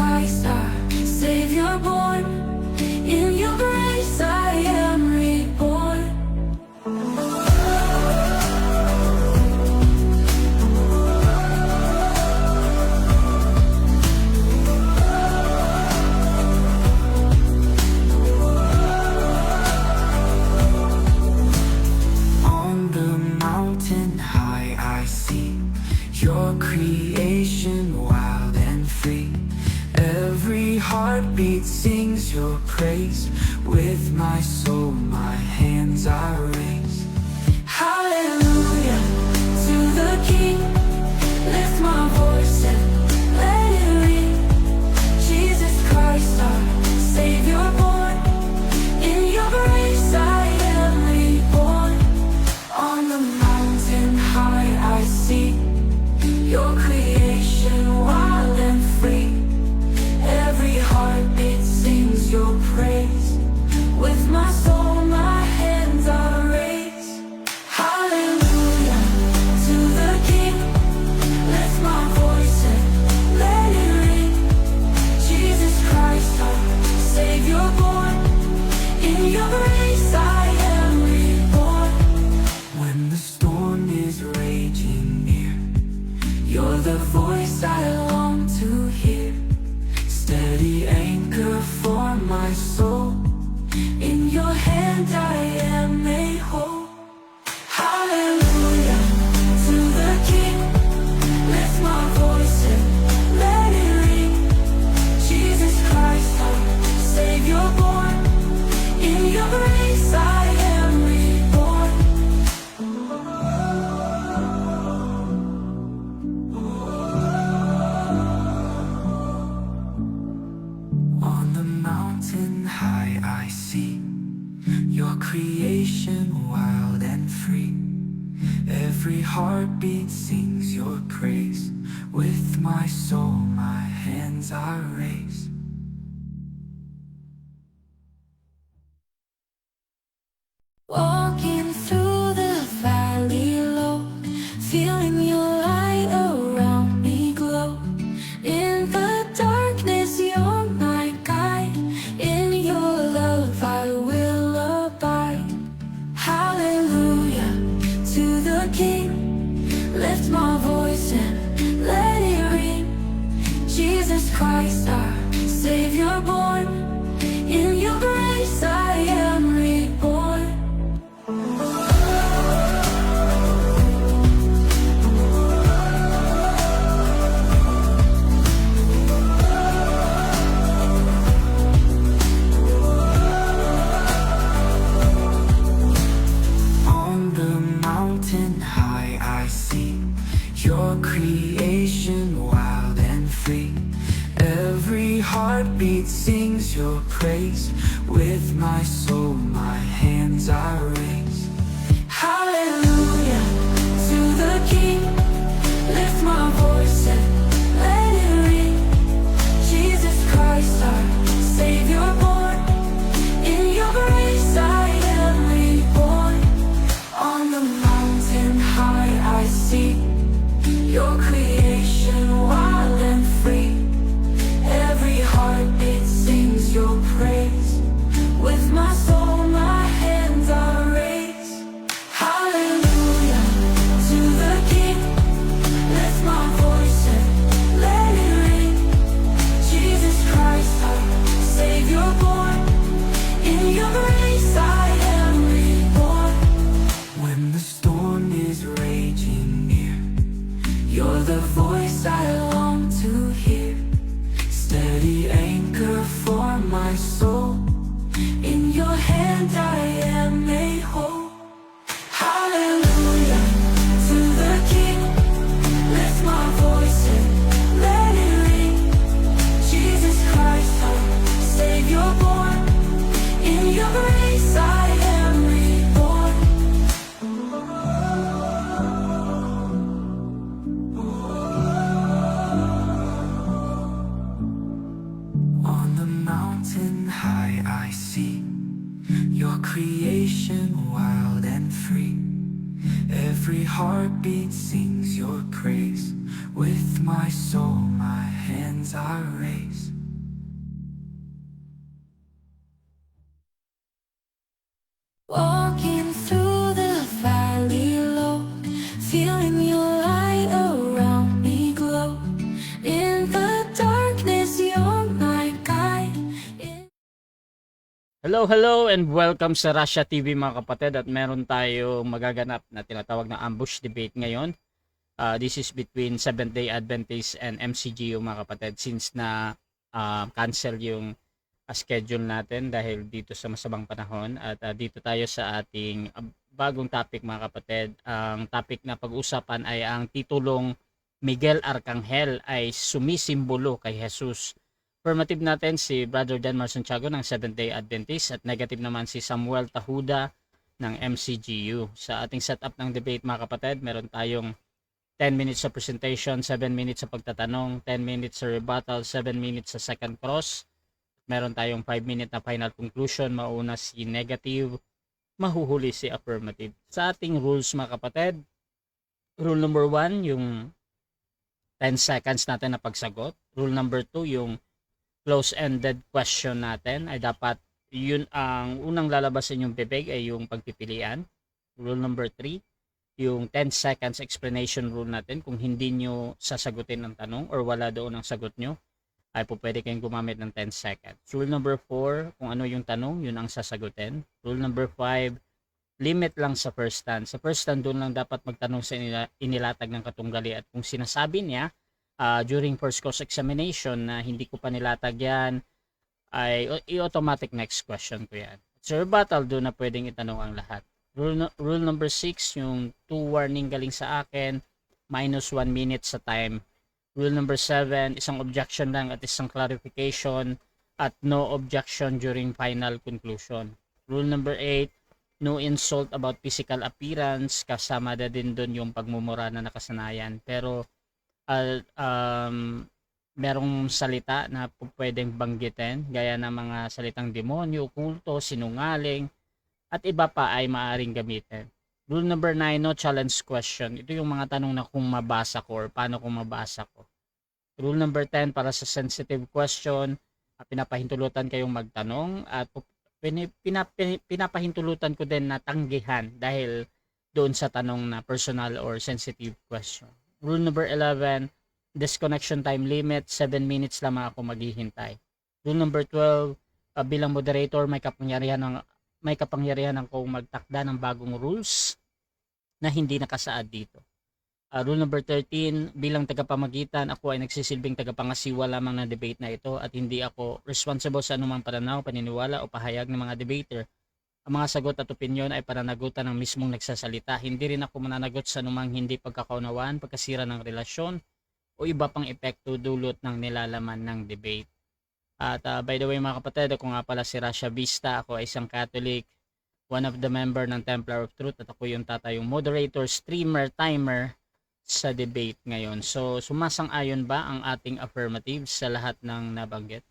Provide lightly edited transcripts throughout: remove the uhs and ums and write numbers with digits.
Christ our Savior born. In your grace I am reborn. On the mountain high I see your creation wild and free. Every heartbeat sings your praise. With my soul, my hands I raise. Hallelujah to the King. Lift my voice and let it ring. Jesus Christ, our Savior born. In your grace I am reborn. On the mountain high I see your creation wild and free. Every heartbeat sings your praise. With my soul, my hands I raise. Hallelujah to the King. Lift my voice and let it ring. Jesus Christ, our Savior born. In your grace I am reborn. When the storm is raging near, you're the voice I long to hear. Steady anchor for my soul. In your hand I am made whole. Hallelujah to the King. Lift my voice and let it ring. Jesus Christ, our Savior born. In your grace I am reborn. On the mountain high I see your creation wild and free. Every heartbeat sings your praise. With my soul, my hands I raise. Walking through the valley low, feeling your light around me glow. In the darkness you're my guide. In your love I will abide. Hallelujah to the King. Lift my voice and let it ring. Jesus Christ, our Savior born. In your grace I am reborn. On the mountain high I see your creation wild and free. Every heartbeat sings your praise. With my soul, my hands I raise. Hallelujah to the King. Lift my voice and let it ring. Jesus Christ, our Savior born. In your grace I am reborn. On the mountain high I see your creation wild and free. Every heartbeat sings your praise. With my soul, my hands I raise. Hallelujah to the King. Lift my voice and let it ring. Jesus Christ, our Savior born. In your grace I am reborn. When the storm is raging near, you're the voice I long to hear. Steady anchor for my soul. In your hand I am made whole. Hallelujah to the King. Lift my voice and let it ring. Jesus Christ, our Savior born. In your grace I am reborn. On the mountain high I see your creation wild and free. Every heartbeat sings your praise. With my soul, my hands ends our race. Walking through the valley low, feeling your light around me glow. In the darkness, you're my guide. Hello and welcome sa Russia TV mga kapatid, at meron tayong magaganap na tinatawag na ambush debate ngayon. This is between Seventh-day Adventist and MCGU mga kapatid, since na cancel yung schedule natin dahil dito sa masamang panahon, at dito tayo sa ating bagong topic mga kapatid. Ang topic na pag-usapan ay ang titulong Miguel Arcangel ay sumisimbolo kay Jesus. Affirmative natin si Brother Denmar Santiago ng Seventh-day Adventist at negative naman si Samuel Tahuda ng MCGU. Sa ating setup ng debate mga kapatid, meron tayong 10 minutes sa presentation, 7 minutes sa pagtatanong, 10 minutes sa rebuttal, 7 minutes sa second cross. Meron tayong 5 minute na final conclusion. Mauna si negative, mahuhuli si affirmative. Sa ating rules mga kapatid, rule number 1 yung 10 seconds natin na pagsagot. Rule number 2 yung close-ended question natin ay dapat yun ang unang lalabas sa inyong bibig ay yung pagpipilian. Rule number 3 yung 10 seconds explanation rule natin. Kung hindi nyo sasagutin ang tanong or wala doon ang sagot nyo, ay po pwede kayong gumamit ng 10 seconds. Rule number 4, kung ano yung tanong, yun ang sasagutin. Rule number 5, limit lang sa first stand. Sa first stand, doon lang dapat magtanong sa inilatag ng katunggali, at kung sinasabi niya during first course examination na hindi ko pa nilatag yan, ay i-automatic next question ko yan. Sa rebuttal, doon na pwedeng itanong ang lahat. Rule number 6, yung 2 warning galing sa akin, minus 1 minute sa time. Rule number 7, isang objection lang at isang clarification, at no objection during final conclusion. Rule number 8, no insult about physical appearance, kasama na din doon yung pagmumura na nakasanayan. Pero merong salita na pwedeng banggitin, gaya ng mga salitang demonyo, kulto, sinungaling, at iba pa ay maaaring gamitin. Rule number 9, no challenge question. Ito yung mga tanong na kung mabasa ko or paano kung mabasa ko. Rule number 10, para sa sensitive question, pinapahintulutan kayong magtanong, at pinapahintulutan ko din na tanggihan dahil doon sa tanong na personal or sensitive question. Rule number 11, disconnection time limit, 7 minutes lamang ako maghihintay. Rule number 12, bilang moderator, may kapangyarihan akong magtakda ng bagong rules na hindi nakasaad dito. Rule number 13, bilang tagapamagitan, ako ay nagsisilbing tagapangasiwa lamang ng debate na ito, at hindi ako responsible sa anumang pananaw, paniniwala o pahayag ng mga debater. Ang mga sagot at opinyon ay pananagutan ng mismong nagsasalita. Hindi rin ako mananagot sa anumang hindi pagkakaunawaan, pagkasira ng relasyon, o iba pang epekto dulot ng nilalaman ng debate. At by the way mga kapatid, ako nga pala si Rasha Vista. Ako ay isang Catholic, one of the member ng Templar of Truth, at ako yung tatayong moderator, streamer, timer sa debate ngayon. So, sumasang-ayon ba ang ating affirmative sa lahat ng nabanggit?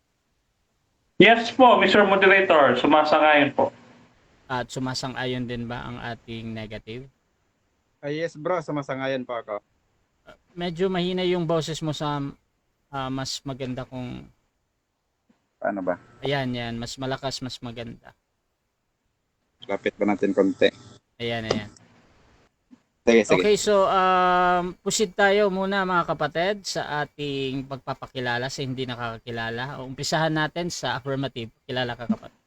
Yes po, Mr. Moderator, sumasang-ayon po. At sumasang-ayon din ba ang ating negative? Yes bro, sumasang-ayon po ako. Medyo mahina yung boses mo sa mas maganda kung... Paano ba? Ayan, mas malakas, mas maganda. Lapit ba natin konti? Ayan. Sige. Okay, so proceed tayo muna mga kapatid sa ating pagpapakilala sa hindi nakakakilala. Umpisahan natin sa affirmative. Kilala ka kapatid.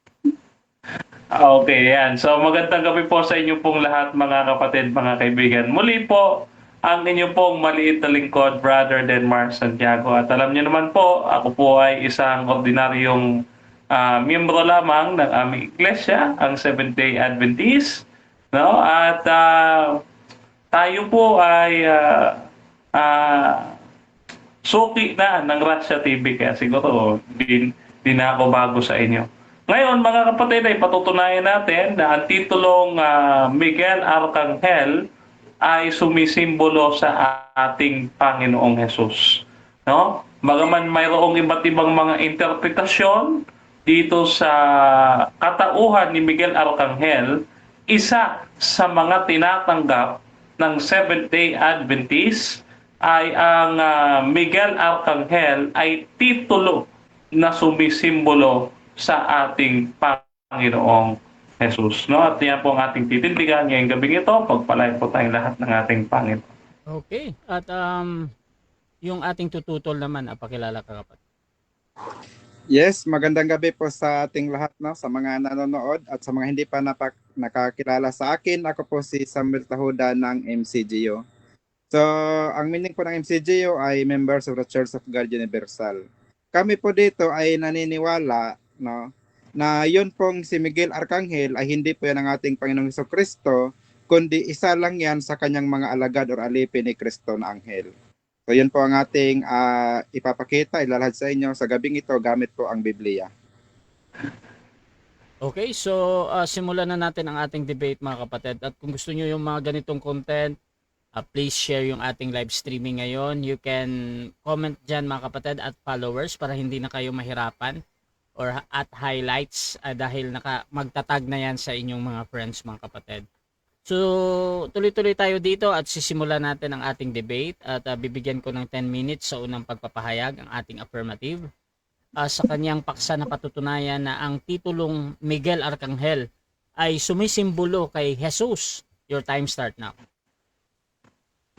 Okay, yan. So magandang gabi po sa inyo pong lahat mga kapatid, mga kaibigan. Muli po, ang inyo pong maliit na lingkod, Brother Denmar Santiago. At alam niyo naman po, ako po ay isang ordinaryong miyembro lamang ng aming iglesia, ang Seventh-day Adventist. No? At tayo po ay suki na ng Russia TV, kaya siguro di na ako bago sa inyo. Ngayon mga kapatid, ay patutunayan natin na ang titulong Miguel Arcangel ay sumisimbolo sa ating Panginoong Hesus. No? Bagaman mayroong iba't ibang mga interpretasyon dito sa katauhan ni Miguel Arcangel, isa sa mga tinatanggap ng Seventh-day Adventist ay ang Miguel Arcangel ay titulo na sumisimbolo sa ating Panginoong Jesus. No? At yan po ang ating titindigan ngayong gabi ito. Pagpalain po tayong lahat ng ating Panginoon. Okay. At yung ating tututol naman, pakilala ka kapatid. Yes, magandang gabi po sa ating lahat, no, sa mga nanonood at sa mga hindi pa nakakilala sa akin. Ako po si Samuel Tahuda ng MCGO. So, ang meaning po ng MCGO ay Members of the Church of God Universal. Kami po dito ay naniniwala, no, na yun pong si Miguel Arcangel ay hindi po yan ang ating Panginoong Hesukristo, kundi isa lang yan sa kanyang mga alagad o alipin ni Kristo na anghel. So yun po ang ating ipapakita, ilalahad sa inyo sa gabing ito gamit po ang Biblia. Okay, so simulan na natin ang ating debate mga kapatid. At kung gusto nyo yung mga ganitong content, please share yung ating live streaming ngayon. You can comment dyan mga kapatid at followers para hindi na kayo mahirapan or at highlights dahil magtatag na yan sa inyong mga friends mga kapatid. So, tuloy-tuloy tayo dito at sisimulan natin ang ating debate at bibigyan ko ng 10 minutes sa unang pagpapahayag ang ating affirmative sa kanyang paksa na patutunayan na ang titulong Miguel Arcangel ay sumisimbolo kay Jesus. Your time start now.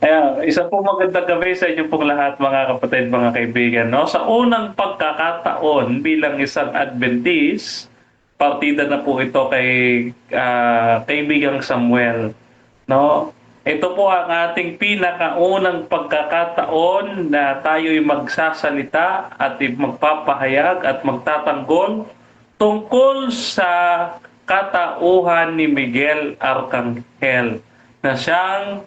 Ayan, isa po magandang gabi sa inyo pong lahat mga kapatid, mga kaibigan. No? Sa unang pagkakataon bilang isang Adventist, partida na po ito kay kaibigang Samuel, no? Ito po ang ating pinakaunang pagkakataon na tayo'y magsasalita at magpapahayag at magtatanggol tungkol sa katauhan ni Miguel Arcangel na siyang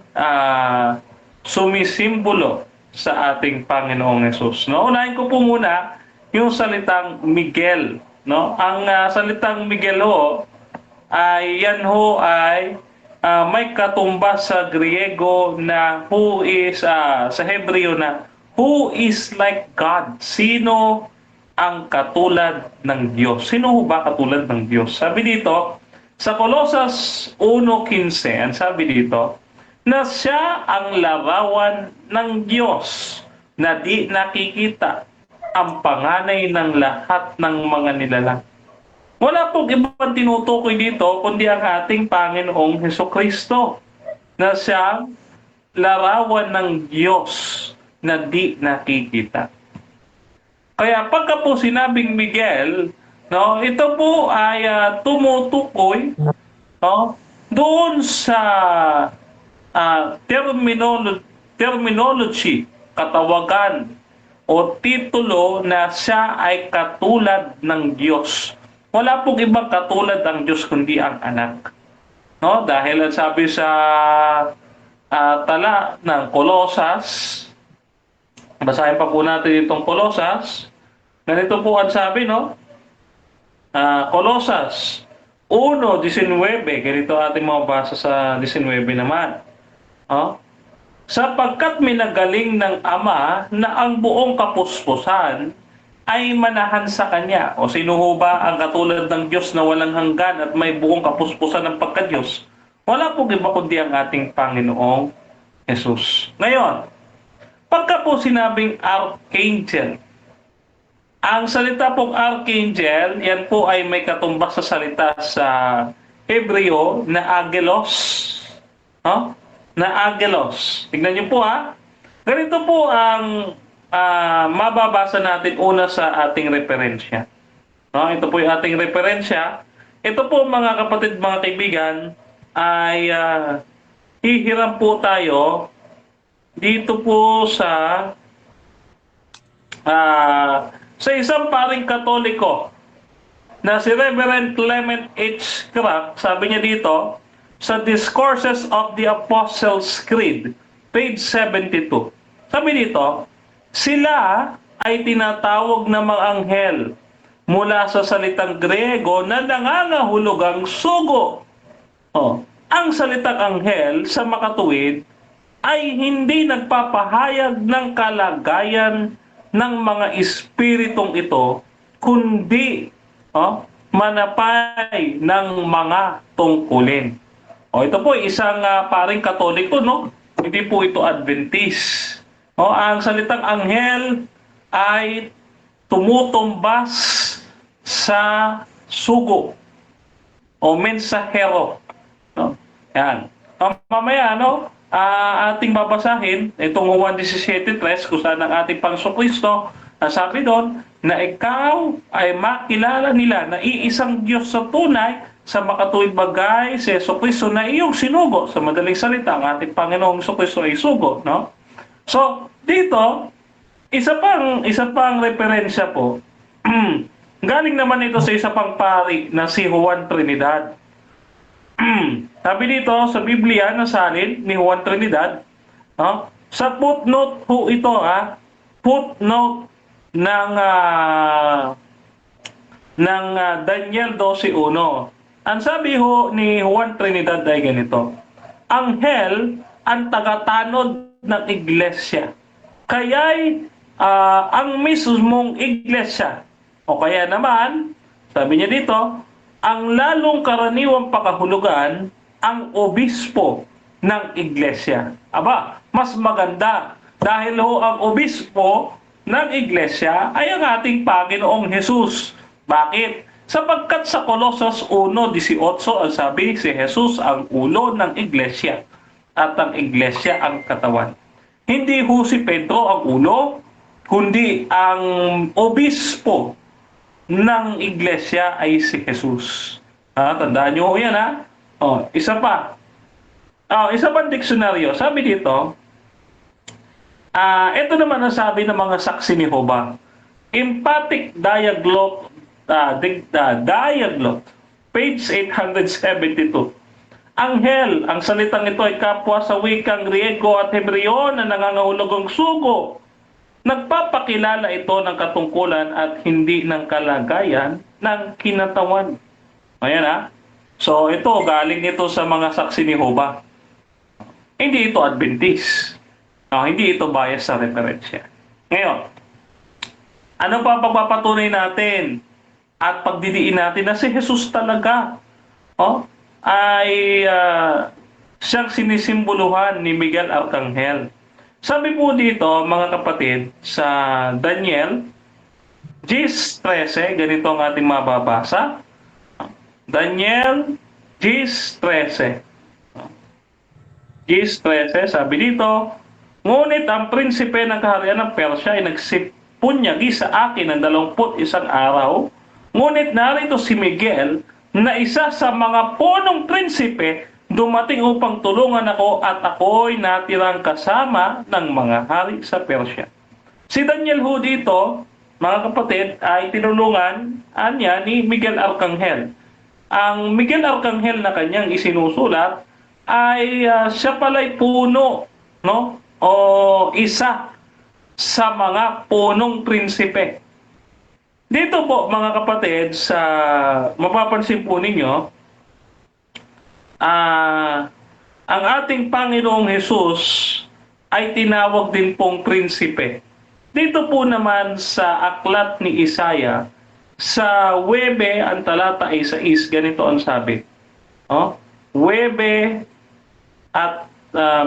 sumisimbolo sa ating Panginoong Hesus. No? Unahin ko po muna yung salitang Miguel. No, ang salitang Miguel ho ay may katumbas sa Griego na who is sa Hebreo na who is like God. Sino ang katulad ng Diyos? Sino ho ba katulad ng Diyos? Sabi dito sa Colosas 1:15, ang sabi dito na siya ang larawan ng Diyos na di nakikita, ang panganay ng lahat ng mga nilalang. Wala pong ibang tinutukoy dito kundi ang ating Panginoong Hesukristo na siyang larawan ng Diyos na di nakikita. Kaya pagka po sinabing Miguel, no, ito po ay tumutukoy, no, doon sa terminology, katawagan o titulo na siya ay katulad ng Diyos. Wala pong ibang katulad ng Diyos kundi ang anak. No? Dahil ang sabi sa tala ng Colosas, basahin pa po natin itong Colosas. Ganito po ang sabi, no? Colosas 1:19, ganito ating mabasa sa 19 naman. Oh? Sapagkat minagaling ng Ama na ang buong kapuspusan ay manahan sa Kanya. O sino ho ba ang katulad ng Diyos na walang hanggan at may buong kapuspusan ng pagka-Diyos? Wala pong iba kundi ang ating Panginoong Jesus. Ngayon, pagka po sinabing Archangel, ang salita pong Archangel, yan po ay may katumbas sa salita sa Hebreo na Angelos. No? Na Angelos. Tignan niyo po ha. Ganito po ang mababasa natin una sa ating referensya. No? Ito po yung ating referensya. Ito po mga kapatid, mga kaibigan, ay hihiram po tayo dito po sa isang paring Katoliko na si Reverend Clement H. Crack. Sabi niya dito, sa Discourses of the Apostles' Creed, page 72. Sabi dito, sila ay tinatawag na mga anghel mula sa salitang Griego na nangangahulugang sugo. Ang salitang anghel sa makatuwid ay hindi nagpapahayag ng kalagayan ng mga espiritong ito, kundi manapay ng mga tungkulin. Ito po isang paring Katoliko, no? Hindi po ito Adventist. O, ang salitang anghel ay tumutumbas sa sugo o mensahero. No? Yan. Mamaya, ating babasahin itong Juan 17:3 kung saan ang ating Panginoong Kristo, sabi doon na ikaw ay makilala nila na iisang Diyos sa tunay sa makatuwid bagay si Jesucristo na iyong sinugo. Sa madaling salita, ang ating Panginoong Jesucristo ay sugo. No? So, dito, isa pang referensya po. Galing naman ito sa isa pang pari na si Juan Trinidad. Sabi dito sa Biblia na salin ni Juan Trinidad, sa footnote po ito, footnote ng Daniel 12:1. Ang sabi ho ni Juan Trinidad ay ganito: anghel ang tagatanod ng iglesia. Kaya'y ang mismong iglesia. O kaya naman, sabi niya dito, ang lalong karaniwang pakahulugan ang obispo ng iglesia. Aba, mas maganda dahil ho ang obispo ng iglesia ay ang ating Panginoong Hesus. Bakit? Sapagkat sa Colossus 1:18 ang sabi, si Jesus ang ulo ng iglesia at ang iglesia ang katawan. Hindi ho si Pedro ang ulo, kundi ang obispo ng iglesia ay si Jesus. Tandaan nyo yan, isa pa. Isa pang diksyonaryo. Sabi dito, ito naman ang sabi ng mga saksi ni Jehovah. Emphatic dialogue, page 872. Anghel, ang salitang ito ay kapwa sa wikang Griego at Hebreo na nangangahulugang sugo. Nagpapakilala ito ng katungkulan at hindi ng kalagayan ng kinatawan. Ayan So ito, galing ito sa mga saksi ni Jehovah. Hindi ito Adventist. Hindi ito bias sa referensya. Ngayon, ano pa pagpapatunay natin at pagdidiin natin na si Jesus talaga ay siyang sinisimboluhan ni Miguel Arcangel. Sabi po dito, mga kapatid, sa Daniel 10:13, ganito ang ating mababasa. Daniel 10:13. 10:13, sabi dito, ngunit ang prinsipe ng kaharian ng Persya ay nagsipunyagi sa akin ng 21 araw, ngunit narito si Miguel na isa sa mga punong prinsipe dumating upang tulungan ako at ako'y natirang kasama ng mga hari sa Persya. Si Daniel ho dito, mga kapatid, ay tinulungan niya ni Miguel Arcangel. Ang Miguel Arcangel na kanyang isinusulat ay siya pala'y puno, o isa sa mga punong prinsipe. Dito po, mga kapatid, sa mapapansin po ninyo, ang ating Panginoong Hesus ay tinawag din pong prinsipe. Dito po naman sa aklat ni Isaiah, sa Webe, ang talata 6, ganito ang sabi. Webe at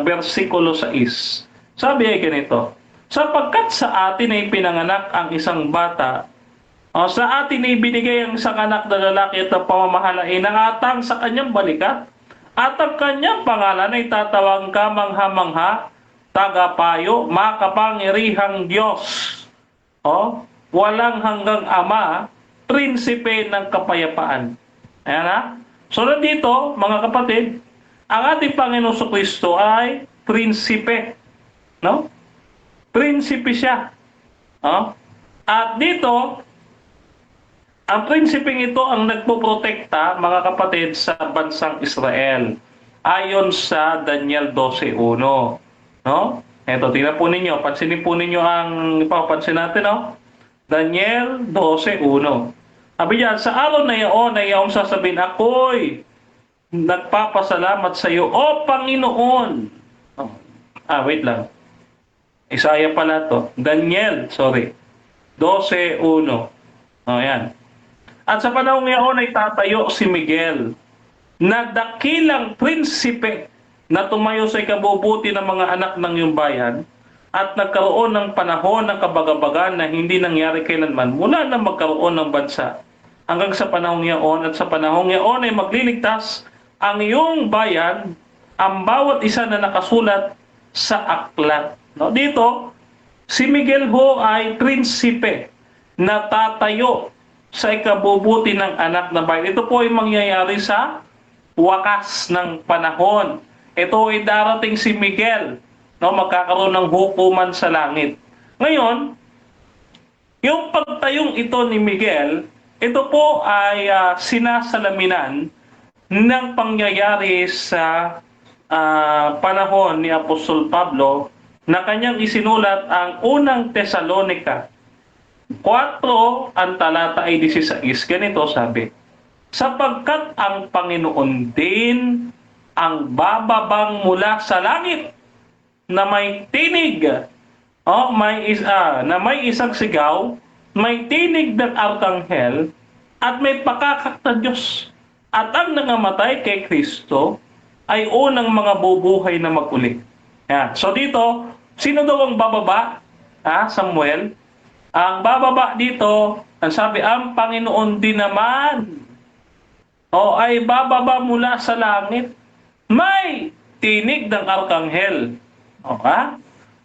versikulo 6. Sabi ay ganito, sapagkat sa atin ay pinanganak ang isang bata, sa atin ay binigay ang isang anak na lalaki at ang pamamahala ay nangatang sa kanyang balikat, at ang kanyang pangalan ay tatawag kamangha-mangha, tagapayo, makapangyarihang Diyos, walang hanggang Ama, prinsipe ng kapayapaan. Ayan So nandito, mga kapatid, ang ating Panginoong Kristo ay prinsipe. Prinsipe siya. At dito, ang prinsipeng ito ang nagpoprotekta, mga kapatid, sa bansang Israel. Ayon sa Daniel 12:1. Ito, tingnan po ninyo. Pansinin po ninyo ang ipapansin natin. Daniel 12:1. Sabi niya, sa araw na iyon ay iyong sasabihin, ako'y nagpapasalamat sa iyo, O Panginoon. Wait lang. Isaiah pala to. Daniel, 12:1. Yan. At sa panahon ngayon ay tatayo si Miguel, na dakilang prinsipe na tumayo sa ikabubuti ng mga anak ng iyong bayan, at nagkaroon ng panahon ng kabagabagan na hindi nangyari kailanman mula na magkaroon ng bansa hanggang sa panahong yaon, at sa panahong yaon ay magliligtas ang iyong bayan, ang bawat isa na nakasulat sa aklat. No? Dito, si Miguel ho ay prinsipe na tatayo sa ikabubuti ng anak na bayan. Ito po ay mangyayari sa wakas ng panahon. Ito ay darating si Miguel, no, magkakaroon ng hukuman sa langit. Ngayon, yung pagtayong ito ni Miguel, ito po ay sinasalaminan ng pangyayari sa panahon ni Apostol Pablo na kanyang isinulat ang unang Tesalonica 4, ang talata ay 16. Ganito sabi, sapagkat ang Panginoon din ang bababang mula sa langit na may tinig, na may isang sigaw, may tinig ng arkanghel, at may pakakak na Diyos. At ang nangamatay kay Kristo ay unang mga bubuhay na mag-uli. Yan. So dito, sino daw ang bababa? Samuel? Ang bababa dito, ang sabi, ang Panginoon din naman ay bababa mula sa langit. May tinig ng arkanghel.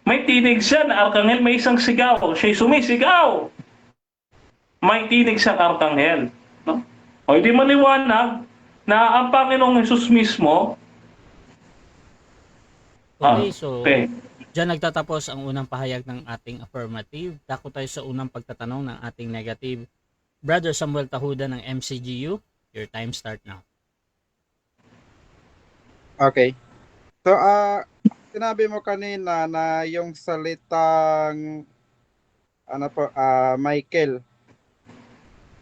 May tinig siya na arkanghel, may isang sigaw. Siya'y sumisigaw. May tinig siyang arkanghel. No? O hindi maliwanag na ang Panginoong Hesus mismo. Okay, so Okay. diyan nagtatapos ang unang pahayag ng ating affirmative. Dako tayo sa unang pagtatanong ng ating negative. Brother Samuel Tahuda ng MCGU, your time start now. Okay. So, sinabi mo kanina na yung salitang Michael.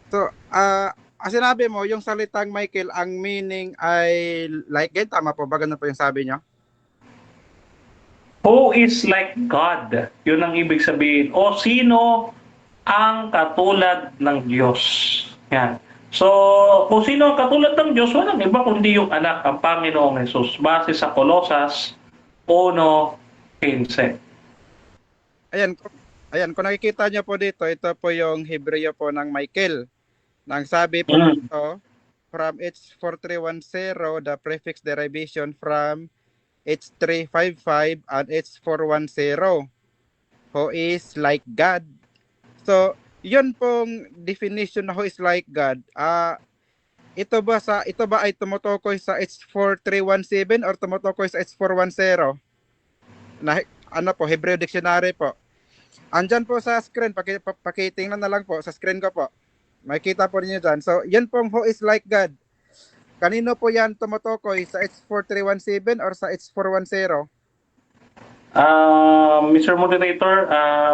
So, sinabi mo yung salitang Michael, ang meaning ay like God, tama po ba? Ganun po yung sabi niyo? Who is like God? Yun ang ibig sabihin. O sino ang katulad ng Diyos? Yan. So, kung sino ang katulad ng Diyos, walang iba kundi yung anak, ang Panginoong Hesus, base sa Colosas 1:15. Ayan, kung nakikita niyo po dito, ito po yung Hebreo po ng Michael. Nang sabi po dito, from H4310, the prefix derivation from H355 and H410, who is like God. So, yun pong definition na who is like God. Ito ba ay tumutukoy sa H4317 or tumutukoy sa H410? Na Hebrew Dictionary po. Andyan po sa screen, pakitingnan na lang po sa screen ko po. Makita po niyo dyan. So, yan pong who is like God. Kanino po yan tumutukoy? Sa H4317 or sa H410? Mr. Moderator,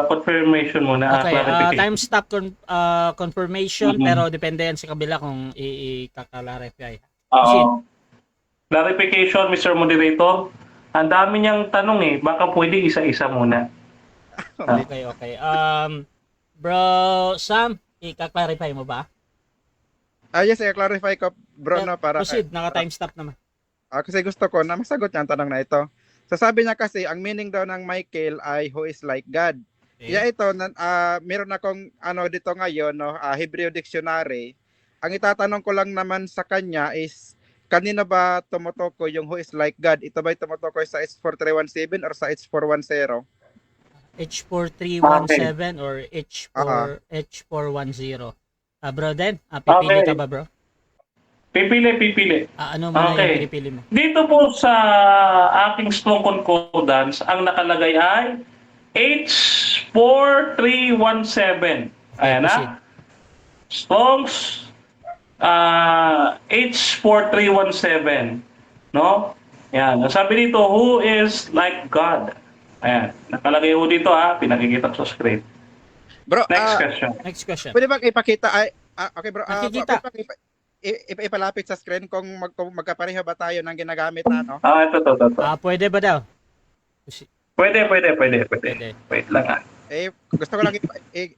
confirmation muna. Okay, Clarification. time stop confirmation, pero depende yan sa kabila kung i-clarify. Clarification, Mr. Moderator. Ang dami niyang tanong baka pwede isa-isa muna. Okay. Bro Sam, i-clarify mo ba? Yes, i-clarify ko, bro, Yeah, no, para... Proceed, naka-time stop naman. Kasi gusto ko na masagot niya ang tanong na ito. So sabi niya kasi, ang meaning daw ng Michael ay who is like God. Okay. Yeah, ito, meron akong dito ngayon, Hebrew Dictionary. Ang itatanong ko lang naman sa kanya is, kanina ba tumutukoy yung who is like God? Ito ba tumutukoy sa H4317 or sa H410? H4317 or H410. Bro Den, pipili ka ba, bro? Pipili. Ano mo na yung pinipili mo? Dito po sa aking strong concordance, ang nakalagay ay H4317. Ayan na. Strong's H4317. No? Yan. Sabi dito, who is like God? Ayan. Nakalagay po dito pinakikita sa screen. Bro, Next question. pwede ba ipakita okay bro, Nakikita. Ipalapit sa screen kung magkapareho ba tayo ng ginagamit na Ito. Pwede ba daw? Pwede. Wait lang gusto ko lang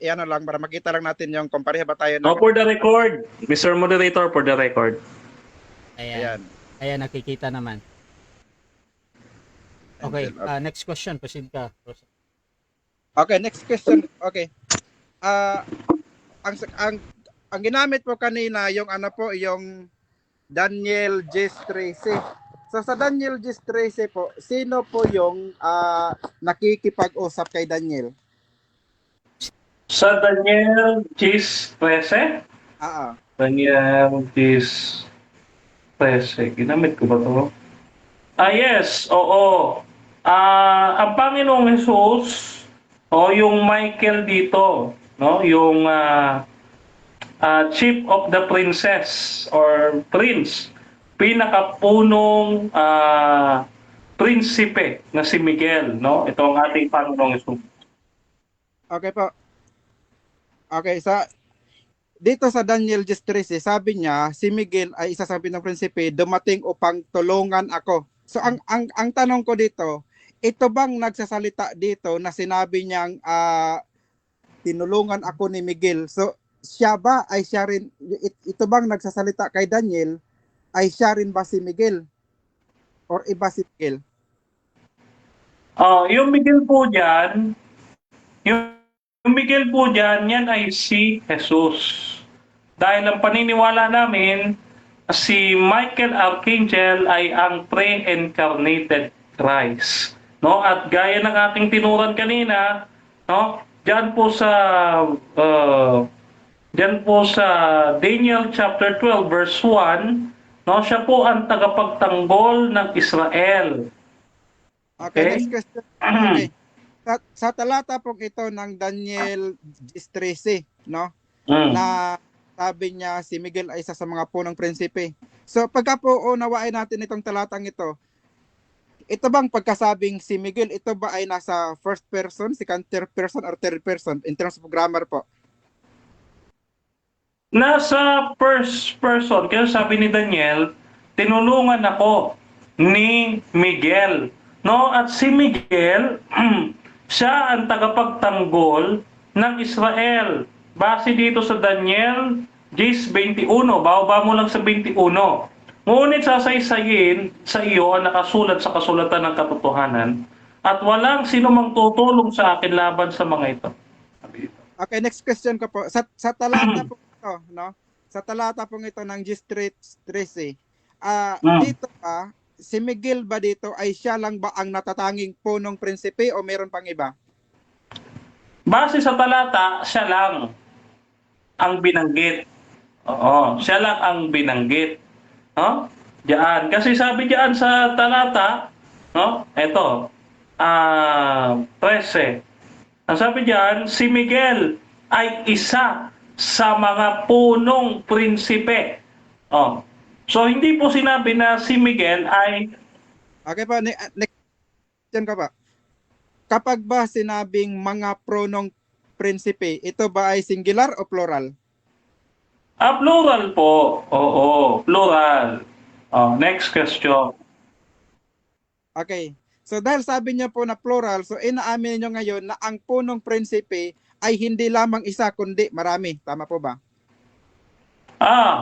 lang para makita lang natin yung kung pareho ba tayo ng... for the record. Mr. Moderator, for the record. Ayan, nakikita naman. Okay, next question. Proceed ka. Okay, next question. Okay. Ah, ang ang ang ginamit po kanina yung ano po, yung Daniel G13. So sa Daniel G13 po, sino po yung nakikipag-usap kay Daniel? Sa Daniel Gis 13? Ah, ah. Daniel Gis 13. Ginamit ko ba ito? Yes, oo. Ang Panginoong Jesus o yung Michael dito, no? Yung chief of the princess or prince, pinakapunong prinsipe na si Miguel, no? Ito ang ating Panginoong Jesus. Okay po. Okay, dito sa Daniel 13, sabi niya, si Miguel ay isa sa pinong prinsipe, dumating upang tulungan ako. So ang tanong ko dito, ito bang nagsasalita dito na sinabi niyang tinulungan ako ni Miguel? So siya ba ay siya rin, ito bang nagsasalita kay Daniel ay siya rin ba si Miguel? Or iba si Miguel? Yung Miguel po dyan, yung Miguel po dyan, yan ay si Jesus. Dahil ang paniniwala namin, si Michael Archangel ay ang pre-incarnated Christ. No? At gaya ng ating tinuran kanina, no? Diyan po sa Daniel chapter 12 verse 1, no? Siya po ang tagapagtanggol ng Israel. Okay, Okay? next question. Okay. Sa talata pong ito ng Daniel 13, no? Na sabi niya si Miguel ay isa sa mga punong prinsipe. So pagka po unawain natin itong talatang ito bang pagkasabing si Miguel, ito ba ay nasa first person, second person, or third person in terms of grammar po? Nasa first person, kaya sabi ni Daniel, tinulungan ako ni Miguel. No? At si Miguel, siya ang tagapagtanggol ng Israel. Base dito sa Daniel 10:21, bababa mo lang sa 21. Ngunit sasaysayin sa iyo ang nakasulat sa kasulatan ng katotohanan at walang sino mang tutulong sa akin laban sa mga ito. Okay, next question ko po. Sa talata po ito, no? Sa talata po ito ng G13, dito ba, si Miguel ba dito ay siya lang ba ang natatanging punong prinsipe o meron pang iba? Base sa talata, siya lang ang binanggit. Oo, siya lang ang binanggit. No? Diyan. Kasi sabi diyan sa talata, no? Ito, 13. Ang sabi diyan, si Miguel ay isa sa mga punong prinsipe. Oh. So hindi po sinabi na si Miguel ay Okay po, next question ko pa. Kapag ba sinabing mga pronong prinsipe, ito ba ay singular o plural? plural po. Oo, plural. Next question. Okay. So dahil sabi niya po na plural, so inaamin niyo ngayon na ang punong prinsipe ay hindi lamang isa kundi marami. Tama po ba?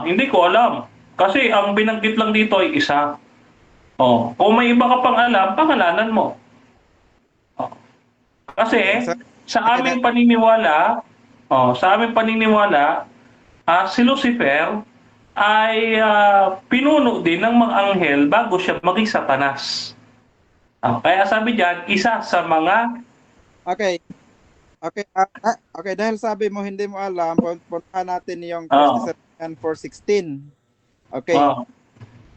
Hindi ko alam. Kasi ang binanggit lang dito ay isa. Kung may iba ka pang alam, pangalanan mo. Kasi sa aming paniniwala, si Lucifer ay pinuno din ng mga anghel bago siya maging Satanas. Kaya sabi diyan, isa sa mga Okay. Okay, okay, dahil sabi mo hindi mo alam, punta natin yung 1 Thessalonians 4:16. Okay.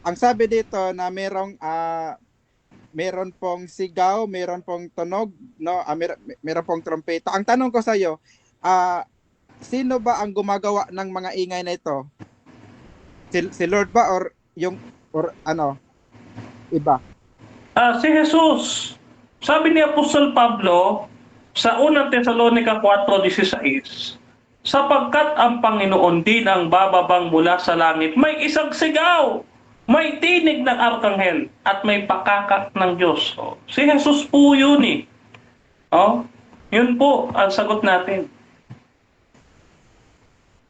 Ang sabi dito na meron pong sigaw, meron pong tunog, no? Meron pong trompeta. Ang tanong ko sa iyo, sino ba ang gumagawa ng mga ingay na ito? Si Lord ba or iba? si Jesus. Sabi ni Apostol Pablo sa 1 Thessalonica 4:16, sapagkat ang Panginoon din ang bababang mula sa langit, may isang sigaw, may tinig ng arkanghel, at may pakakak ng Diyos. Si Jesus po yun eh. Yun po ang sagot natin.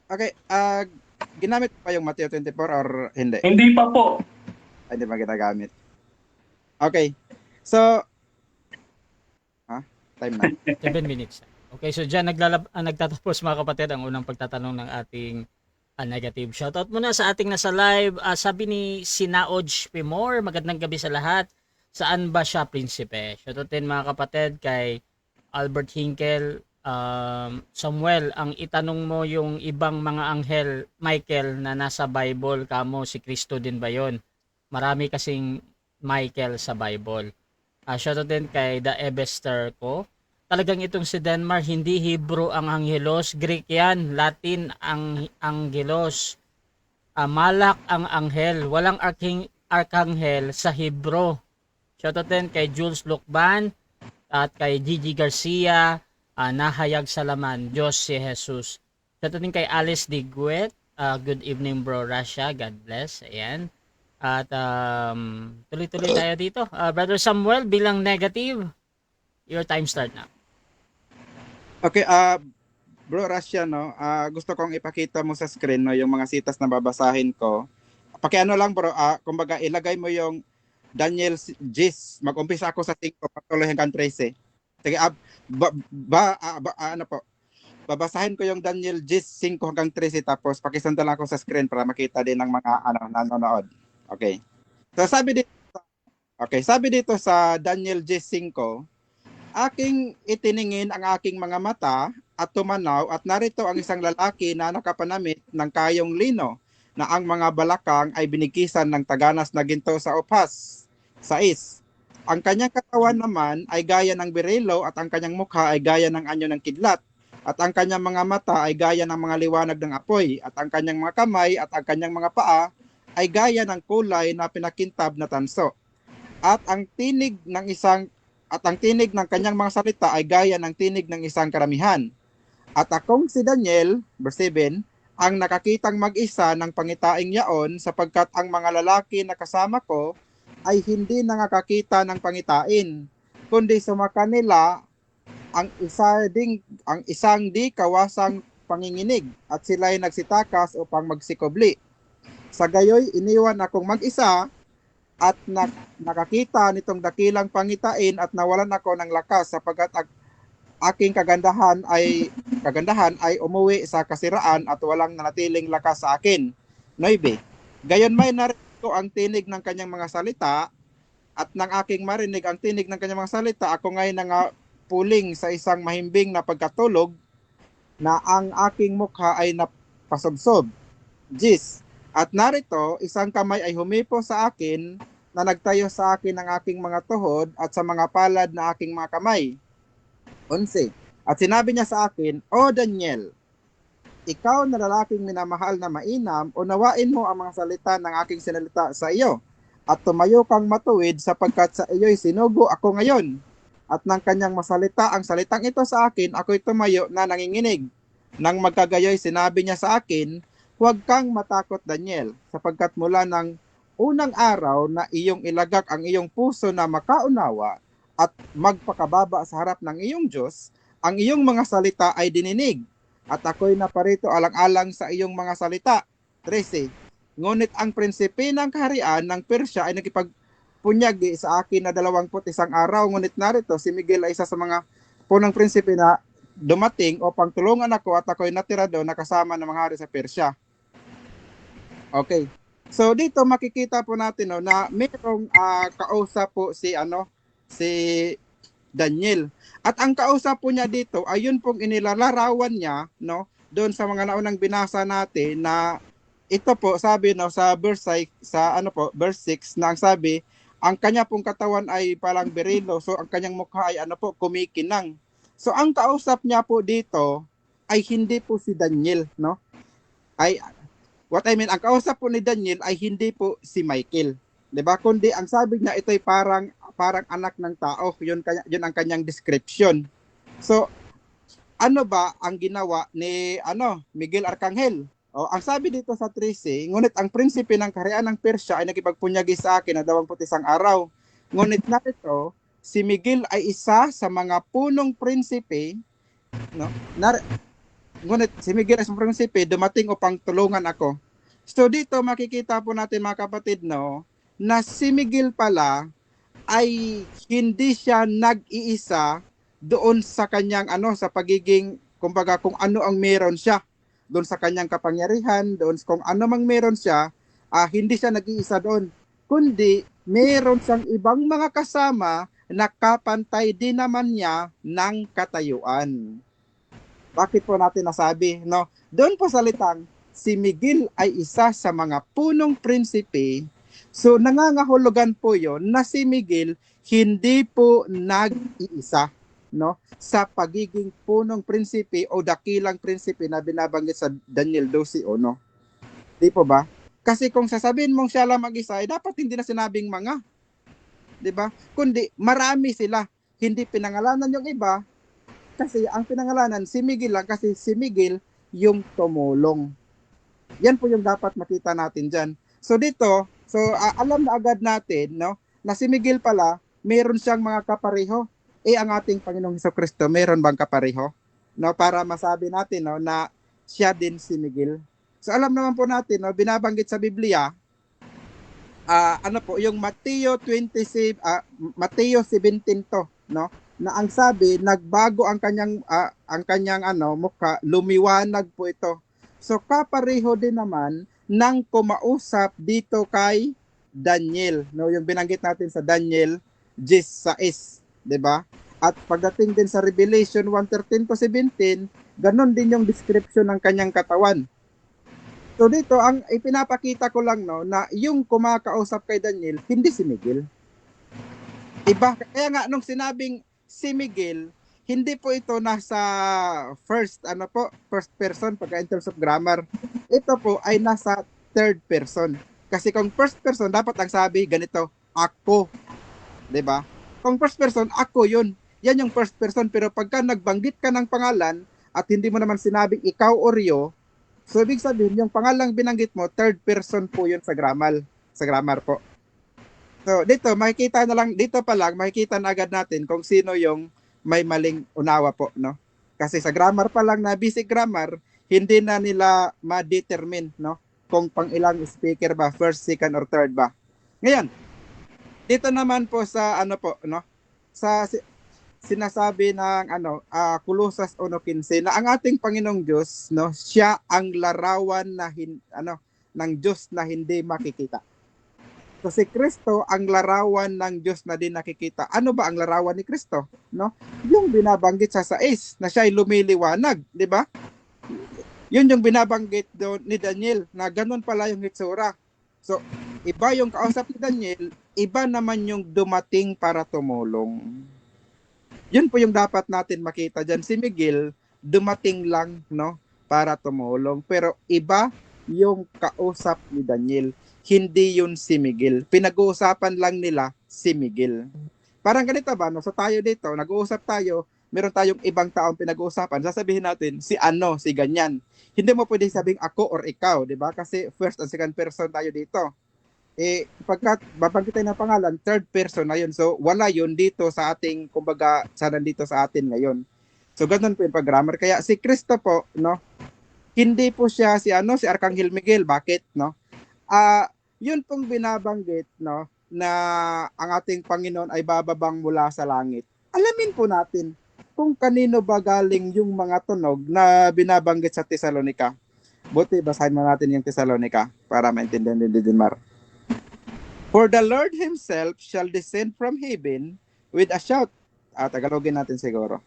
Okay, ginamit pa yung Matthew 24 or hindi? Hindi pa po. Hindi pa ginagamit. Okay. So, time na. 7 minutes. Okay, so dyan nagtatapos mga kapatid ang unang pagtatanong ng ating negative. Shoutout muna sa ating nasa live. Sabi ni Sinaoj Pimor, magandang gabi sa lahat. Saan ba siya, prinsipe? Shoutout din mga kapatid kay Albert Hinkel. Samuel, ang itanong mo yung ibang mga anghel, Michael, na nasa Bible, kamo si Kristo din ba yon? Marami kasing Michael sa Bible. Shoutout din kay The Ebester ko. Talagang itong si Denmark, hindi Hebrew ang angelos, Greek yan, Latin ang angelos. Malak ang anghel, walang arkanghel sa Hebrew. Shoutout din kay Jules Lucban at kay Gigi Garcia, nahayag sa laman, Diyos si Jesus. Shoutout din kay Alice Diguet, good evening bro Russia, God bless, ayan. At tuloy-tuloy tayo dito. Brother Samuel, bilang negative, your time start na. Okay, Bro Russia, no, gusto kong ipakita mo sa screen, no, yung mga sitas na babasahin ko. Pakiano lang bro, kumbaga ilagay mo yung Daniel Gis. Mag-umpisa ako sa 5 patuloy hanggang 13. Sige, ano po? Babasahin ko yung Daniel Gis 5 hanggang 13 tapos pakisanda lang ako sa screen para makita din ng mga nanonood. Okay. So sabi dito sa Daniel Gis 5, aking itiningin ang aking mga mata at tumanaw at narito ang isang lalaki na nakapanamit ng kayong lino na ang mga balakang ay binikisan ng taganas na ginto sa upas. 6. Ang kanyang katawan naman ay gaya ng berilo at ang kanyang mukha ay gaya ng anyo ng kidlat at ang kanyang mga mata ay gaya ng mga liwanag ng apoy at ang kanyang mga kamay at ang kanyang mga paa ay gaya ng kulay na pinakintab na tanso. At ang tinig ng kanyang mga salita ay gaya ng tinig ng isang karamihan. At akong si Daniel, verse 7, ang nakakitang mag-isa ng pangitaing yaon sapagkat ang mga lalaki na kasama ko ay hindi nakakita ng pangitain, kundi sumaka nila ang isang di kawasang panginginig at sila'y nagsitakas upang magsikobli. Sa gayoy, iniwan akong mag-isa at nakakita nitong dakilang pangitain at nawalan ako ng lakas sapagkat aking kagandahan ay umuwi sa kasiraan at walang nanatiling lakas sa akin. 9. Gayon may narinig ko ang tinig ng kanyang mga salita at nang aking marinig ang tinig ng kanyang mga salita, ako ngay nangapuling sa isang mahimbing na pagkatulog na ang aking mukha ay napasubsob. 10. At narito, isang kamay ay humipo sa akin na nagtayo sa akin ng aking mga tuhod at sa mga palad na aking mga kamay. 11. At sinabi niya sa akin, O Daniel, ikaw na lalaking minamahal na mainam, unawain mo ang mga salita ng aking sinalita sa iyo at tumayo kang matuwid sapagkat sa iyo'y sinugo ako ngayon. At nang kanyang masalita ang salitang ito sa akin, ako'y tumayo na nanginginig. Nang magkagayoy, sinabi niya sa akin, huwag kang matakot Daniel, sapagkat mula ng unang araw na iyong ilagak ang iyong puso na makaunawa at magpakababa sa harap ng iyong Diyos, ang iyong mga salita ay dininig, at ako'y naparito alang-alang sa iyong mga salita. 13. Ngunit ang prinsipe ng kaharian ng Persya ay nakipagpunyagi sa akin na 21 araw, ngunit narito si Miguel ay isa sa mga punong prinsipe na dumating upang tulungan ako at ako'y natira doon na kasama ng mga hari sa Persya. Okay. So dito makikita po natin no na mayroong kausap po si Daniel. At ang kausap po niya dito ayun pong inilalarawan niya no doon sa mga naunang binasa natin na ito po sabi no sa verse 6 na ang sabi ang kanya pong katawan ay parang berilo, so ang kanyang mukha ay kumikinang. So ang kausap niya po dito ay hindi po si Daniel no. Ang kausap po ni Daniel ay hindi po si Michael. 'Di ba? Kundi ang sabi niya ito ay parang anak ng tao. Yun ang kanyang description. So, ano ba ang ginawa ni Miguel Arcangel? Ang sabi dito sa 13, ngunit ang prinsipe ng kaharian ng Persya ay nakipagpunyagi sa akin na 21 araw. Ngunit narito, si Miguel ay isa sa mga punong prinsipe, no? Ngunit si Miguel ay isang prinsipe dumating upang tulungan ako. So dito makikita po natin mga kapatid no, na si Miguel pala ay hindi siya nag-iisa doon sa kanyang sa pagiging, kumbaga, kung ano ang meron siya, doon sa kanyang kapangyarihan, doon kung ano mang meron siya, hindi siya nag-iisa doon, kundi meron siyang ibang mga kasama na kapantay din naman niya ng katayuan. Bakit po natin nasabi, no? Doon po salitang si Miguel ay isa sa mga punong prinsipe. So nangangahulugan po 'yon na si Miguel hindi po nag-iisa, no? Sa pagiging punong prinsipe o dakilang prinsipe na binabanggit sa Daniel 12:1. Di po ba? Kasi kung sasabihin mong siya lang mag-isa, dapat hindi na sinabing mga, di ba? Kundi marami sila. Hindi pinangalanan yung iba, kasi ang pinangalanan si Miguel lang, kasi si Miguel yung tumulong. Yan po yung dapat makita natin dyan. So dito, alam na agad natin, no, na si Miguel pala, meron siyang mga kapareho. Ang ating Panginoong Hesukristo, meron bang kapareho? No, para masabi natin, no, na siya din si Miguel. So alam naman po natin, no, binabanggit sa Biblia, yung Mateo 27, Mateo 17 to, no, na ang sabi, nagbago ang kanyang mukha, lumiwanag po ito. So kapareho din naman ng kumausap dito kay Daniel, no, yung binanggit natin sa Daniel 16, 'di ba? At pagdating din sa Revelation 1:13 to 17, ganon din yung description ng kanyang katawan. So dito, ang ipinapakita ko lang, no, na yung kumakausap kay Daniel, hindi si Miguel. Iba. Kaya nga, nung sinabing si Miguel, hindi po ito nasa first person pagka in terms of grammar. Ito po ay nasa third person. Kasi kung first person, dapat ang sabi ganito, ako. 'Di ba? Kung first person, ako yun. Yan yung first person. Pero pagka nagbanggit ka ng pangalan at hindi mo naman sinabing ikaw o Rio, so ibig sabihin, yung pangalang binanggit mo, third person po yun sa grammar po. So dito, dito pa lang, makikita na agad natin kung sino yung may maling unawa po, no? Kasi sa grammar pa lang, na basic grammar, hindi na nila ma-determine, no, kung pang ilang speaker ba, first, second, or third ba. Ngayon, dito naman po sa sa sinasabi ng Kolosas 1:15 na ang ating Panginoong Diyos, no, siya ang larawan ng Diyos na hindi makikita. So si Kristo ang larawan ng Diyos na din nakikita. Ano ba ang larawan ni Kristo, no? Yung binabanggit sa 6 na siya ay lumiliwanag, di ba? Yun yung binabanggit doon ni Daniel na ganun pala yung hitsura. So iba yung kausap ni Daniel, iba naman yung dumating para tumulong. Yun po yung dapat natin makita dyan. Si Miguel, dumating lang, no, para tumulong. Pero iba yung kausap ni Daniel. Hindi yun si Miguel. Pinag-uusapan lang nila si Miguel. Parang ganito ba, no? So tayo dito, nag-uusap tayo, meron tayong ibang taong pinag-uusapan. Sasabihin natin, si ganyan. Hindi mo pwede sabing ako or ikaw, di ba? Kasi first and second person tayo dito. Pagkat babangkit tayo ng pangalan, third person na yun. So, wala yun dito sa ating, kumbaga, sa nandito sa atin ngayon. So, ganun po yung pag-grammar. Kaya si Kristo po, no, hindi po siya si Arkanghel Miguel. Bakit, no? Yun pong binabanggit, no, na ang ating Panginoon ay bababang mula sa langit. Alamin po natin kung kanino ba galing yung mga tunog na binabanggit sa Tesalonica. Buti, basahin mo natin yung Tesalonica para maintindihan din Mar. For the Lord himself shall descend from heaven with a shout. Tagalogin natin siguro.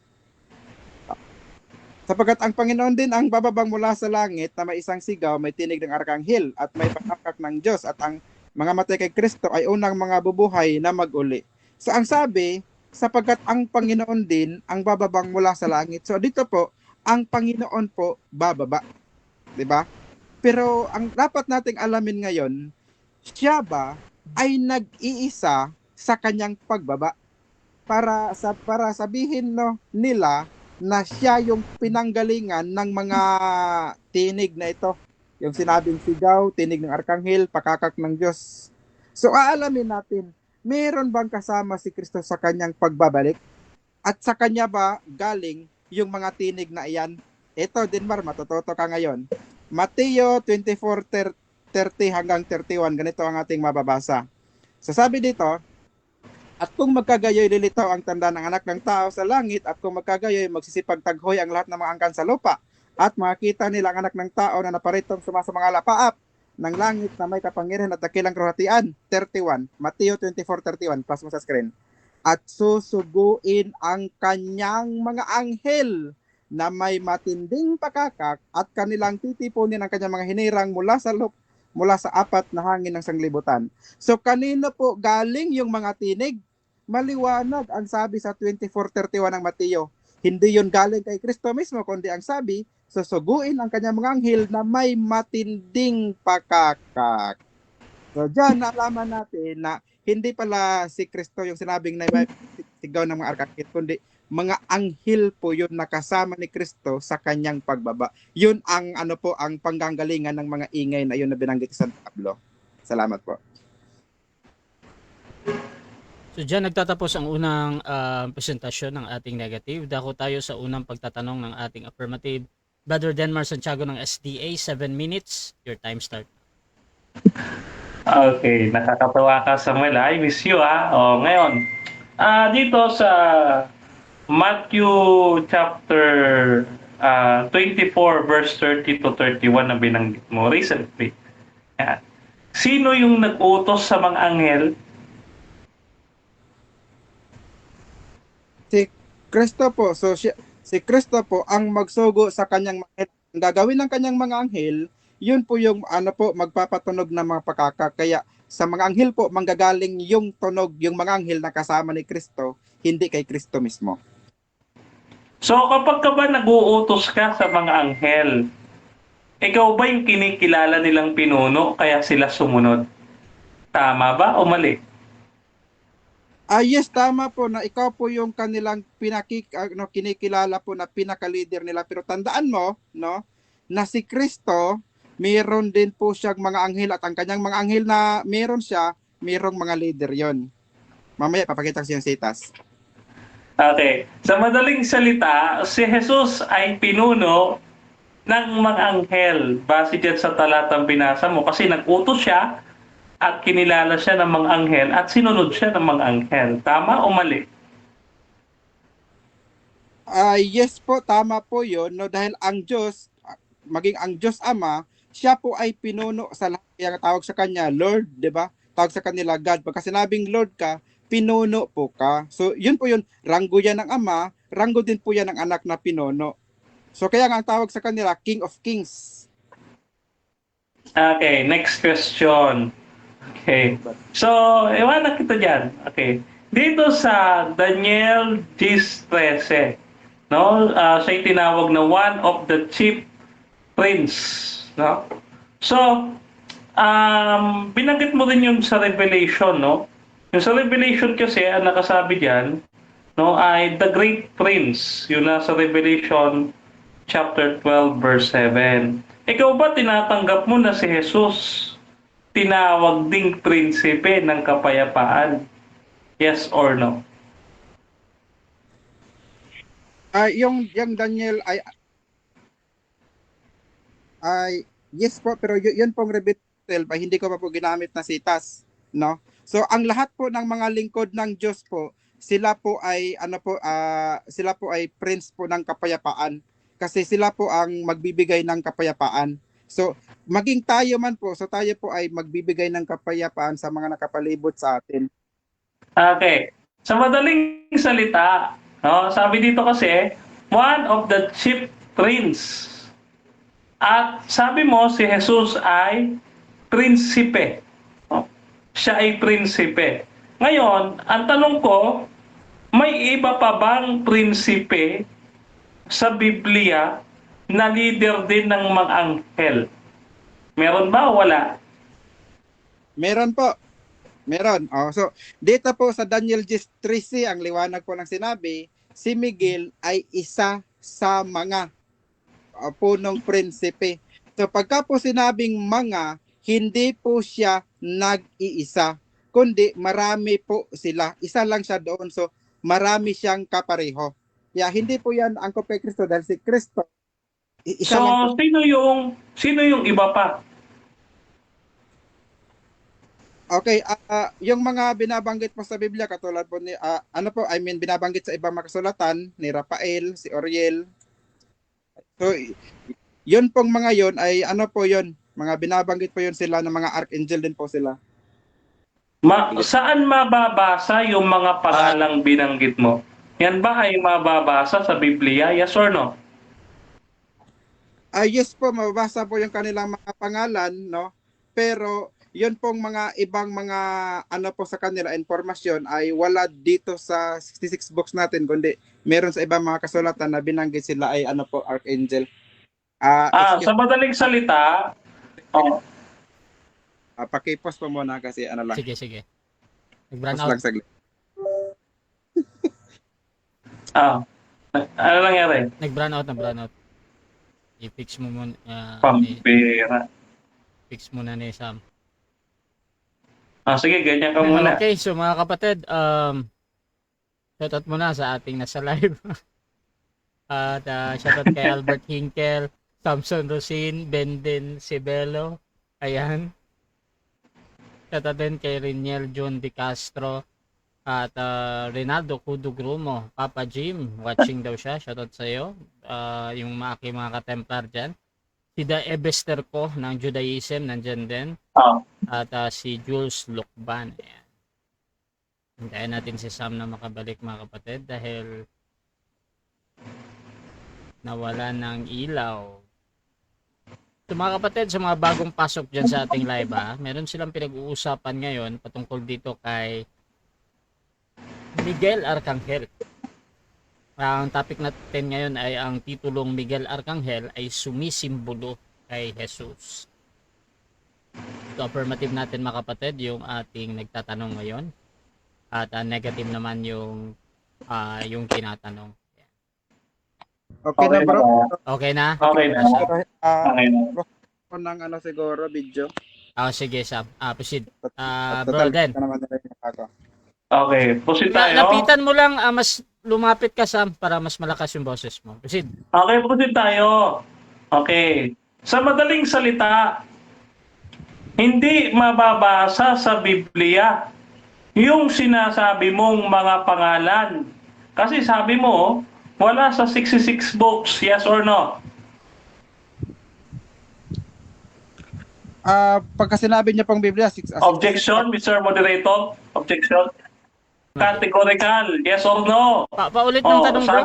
Sapagkat ang Panginoon din ang bababang mula sa langit na may isang sigaw, may tinig ng arkanghel at may panakak ng Diyos, at ang mga matay kay Kristo ay unang mga bubuhay na mag-uli. So ang sabi, sapagkat ang Panginoon din ang bababang mula sa langit. So dito po, ang Panginoon po bababa. 'Di ba? Pero ang dapat nating alamin ngayon, siya ba ay nag-iisa sa kanyang pagbaba para sabihin, no, nila na siya yung pinanggalingan ng mga tinig na ito. Yung sinabing sigaw, tinig ng arkanghel, pakakak ng Diyos. So aalamin natin, meron bang kasama si Kristo sa kanyang pagbabalik? At sa kanya ba galing yung mga tinig na iyan? Ito, Dinmar, matututo ka ngayon. Mateo 24:30 hanggang 31, ganito ang ating mababasa. So sabi dito, At kung magkagayoy lilitaw ang tanda ng anak ng tao sa langit, at kung magkagayoy magsisipagtaghoy ang lahat ng mga angkan sa lupa, at makita nila ang anak ng tao na naparitong suma sa mga lapaap ng langit na may kapangyarihan at dakilang karuhatian. 31, Mateo 24:31, plus mo sa screen. At susuguin ang kanyang mga anghel na may matinding pakakak, at kanilang titipunin ang kanyang mga hinirang mula sa apat na hangin ng sanglibutan. So kanino po galing yung mga tinig? Maliwanag ang sabi sa 24:31 ng Mateo. Hindi yun galing kay Kristo mismo, kundi ang sabi, susuguin ang kanyang mga anghel na may matinding pakakak. So dyan naalaman natin na hindi pala si Kristo yung sinabing na may sigaw ng mga arkangel, kundi mga anghel po yun nakasama ni Kristo sa kanyang pagbaba. Yun ang ang panggagalingan ng mga ingay na yun na binanggit sa Pablo. Salamat po. So dyan nagtatapos ang unang presentasyon ng ating negative. Dako tayo sa unang pagtatanong ng ating affirmative. Brother Denmar Santiago ng SDA, 7 minutes. Your time start. Okay, nakakatawa ka Samuel. I miss you ngayon, dito sa Matthew chapter 24 verse 30 to 31 na binanggit mo recently. Yan. Sino yung nag-utos sa mga anghel? Si Kristo po. So si Kristo po ang magsugo sa kanyang mga anghel. Ang gagawin ng kanyang mga anghel, yun po yung magpapatunog ng mga pakakak. Kaya sa mga anghel po manggagaling yung tunog, yung mga anghel na kasama ni Kristo, hindi kay Kristo mismo. So kapag ka ba nag-uutos ka sa mga anghel, ikaw ba yung kinikilala nilang pinuno kaya sila sumunod? Tama ba o mali? Yes, tama po na ikaw po yung kanilang kinikilala po na pinaka-leader nila. Pero tandaan mo, no, na si Kristo, mayroon din po siyang mga anghel, at ang kanyang mga anghel na mayroon siya, mayroong mga leader yon. Mamaya papakita ko siyang sitas. Okay. Sa madaling salita, si Jesus ay pinuno ng mga anghel. Base dyan sa talatang binasa mo. Kasi nag-utos siya at kinilala siya ng mga anghel at sinunod siya ng mga anghel. Tama o mali? Yes po, tama po yun. No, dahil ang Diyos, maging ang Diyos Ama, siya po ay pinuno sa lahat. Kaya tawag sa kanya, Lord, di ba? Tawag sa kanila, God. Pagka sinabing Lord ka, pinuno po ka. So, yun po yun. Ranggo yan ng Ama, ranggo din po yan ng anak na pinuno. So, kaya nga ang tawag sa kanila, King of Kings. Okay, next question. Okay. So, iwanan kita dyan. Okay. Dito sa Daniel 10:13, no? Siya tinawag na one of the chief prince, no? So, binanggit mo din yung sa Revelation, no? Yung sa Revelation kasi, ang nakasabi diyan, no, ay the great prince, yung nasa Revelation chapter 12 verse 7. Ikaw ba tinatanggap mo na si Jesus tinawag ding prinsipe ng kapayapaan? Yes or no? Yung Daniel ay yes po, pero yun pong Revital ay hindi ko pa po ginamit na sitas, no? So ang lahat po ng mga lingkod ng Diyos po, sila po ay sila po ay prince po ng kapayapaan, kasi sila po ang magbibigay ng kapayapaan. So maging tayo man po, so tayo po ay magbibigay ng kapayapaan sa mga nakapalibot sa atin. Okay. Sa madaling salita, no, sabi dito kasi, one of the chief prince. At sabi mo, si Jesus ay prinsipe. No? Siya ay prinsipe. Ngayon, ang tanong ko, may iba pa bang prinsipe sa Biblia na leader din ng mga anghel? Meron ba o wala? Meron po. Meron. So, dito po sa Daniel 10:13, ang liwanag po ng sinabi, si Miguel ay isa sa mga punong prinsipe. So, pagka po sinabing mga, hindi po siya nag-iisa, kundi marami po sila. Isa lang siya doon. So, marami siyang kapareho. Hindi po yan angkop kay Kristo, dahil si Kristo isa So, lang po. sino yung iba pa? Okay, yung mga binabanggit po sa Biblia katulad po ni binabanggit sa ibang mga kasulatan ni Rafael, si Oriel. So yun pong mga yun ay ano po yun, mga binabanggit po yun sila ng mga archangel din po sila. Saan mababasa yung mga pangalang binanggit mo? Yan ba ay mababasa sa Biblia? Yes or no? Yes po, mababasa po yung kanilang mga pangalan, no? Pero yun pong mga ibang mga ano po sa kanila informasyon ay wala dito sa 66 books natin, kundi meron sa ibang mga kasulatan na binanggit sila ay ano po, archangel. Excuse, Sa madaling salita, oh, paki-post po muna kasi ano lang. Sige, sige. Nag-brown Post out. lang saglit. ano nangyari? Nag-brown out. I-fix mo muna. Pampira. Fix muna ni Sam. Sige, ganyan ka muna. Okay, so mga kapatid, shoutout muna sa ating nasa live. At shoutout kay Albert Hinkel, Samson Rosin, Benden Sibelo. Ayan. Shoutout din kay Riniel John De Castro. At Rinaldo Cudugrumo, Papa Jim, watching daw siya. Shoutout sa iyo. Yung aking mga katemplar dyan. Si Da Ebester ko ng Judaism, nandyan din. At si Jules Lukban. Ayan. Hintayin natin si Sam na makabalik mga kapatid dahil nawala ng ilaw. So mga kapatid, sa mga bagong pasok dyan sa ating live meron silang pinag-uusapan ngayon patungkol dito kay Miguel Arcangel. Ang topic natin ngayon ay ang titulong Miguel Arcangel ay sumisimbolo kay Jesus. So affirmative natin mga kapatid yung ating nagtatanong ngayon at negative naman yung tinatanong. Okay na bro. Okay na? Okay na. Okay na. Ng ano siguro video. Sige Sam. Proceed. Total, Bro Den. Okay, proceed tayo. Lapitan mo lang, mas lumapit ka Sam para mas malakas yung boses mo. Proceed. Okay, proceed tayo. Okay. Sa madaling salita, hindi mababasa sa Biblia yung sinasabi mong mga pangalan. Kasi sabi mo, wala sa 66 books, yes or no? Pagka sinabi niya pang Biblia, Objection, Mr. Moderator? Objection? Categorical, yes or no? Paulit ng tanong bro.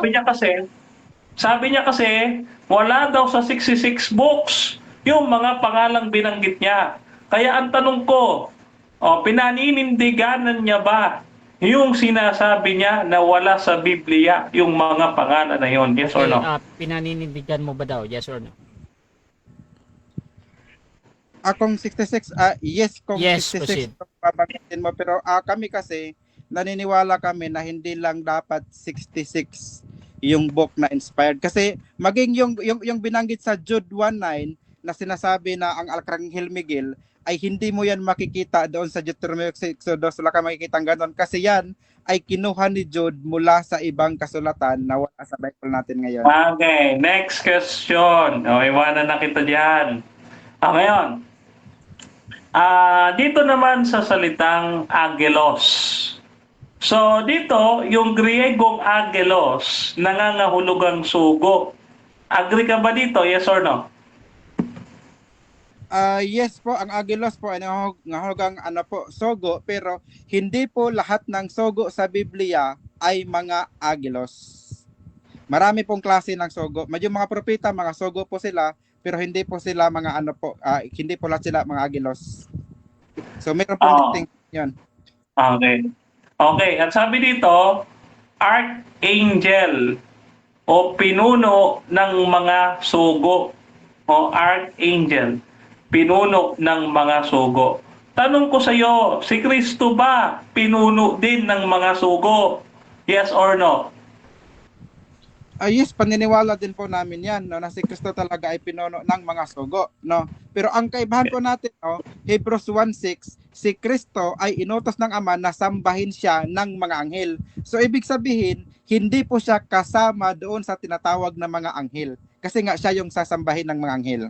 Sabi niya kasi, wala daw sa 66 books yung mga pangalang binanggit niya. Kaya ang tanong ko, pinaninindiganan niya ba yung sinasabi niya na wala sa Biblia yung mga pangalan na yun? Yes or no? Pinaninindigan mo ba daw? Yes or no? Kung 66, yes, kung Yes, 66 babanggitin mo. Pero kami kasi, naniniwala kami na hindi lang dapat 66 yung book na inspired. Kasi maging yung binanggit sa Jude 1:9 na sinasabi na ang Arcangel Miguel ay hindi mo yan makikita doon sa Deuteronomy 6:2. Wala ka makikita gano'n. Kasi yan ay kinuha ni Jude mula sa ibang kasulatan na wala sa Bible natin ngayon. Okay, next question. Iwanan na kita dyan. Ngayon, dito naman sa salitang angelos. So dito, yung Griegong angelos, nangangahulugang sugo. Agree ka ba dito? Yes or no? Yes po, ang angelos po ay nangahulugang sogo, pero hindi po lahat ng sogo sa Biblia ay mga angelos. Marami pong klase ng sogo. Medyo mga propeta, mga sogo po sila, pero hindi po sila mga hindi po lahat sila mga angelos. So meron pong distinction yun. Okay. Okay, at sabi dito, archangel o pinuno ng mga sugo. Archangel, pinuno ng mga sugo. Tanong ko sa iyo, si Kristo ba pinuno din ng mga sugo? Yes or no? Yes, paniniwala din po namin yan, no, na si Kristo talaga ay pinuno ng mga sugo, no. Pero ang kaibahan po natin, Hebrews 1:6, si Kristo ay inutos ng Ama na sambahin siya ng mga anghel. So ibig sabihin, hindi po siya kasama doon sa tinatawag na mga anghel. Kasi nga siya yung sasambahin ng mga anghel.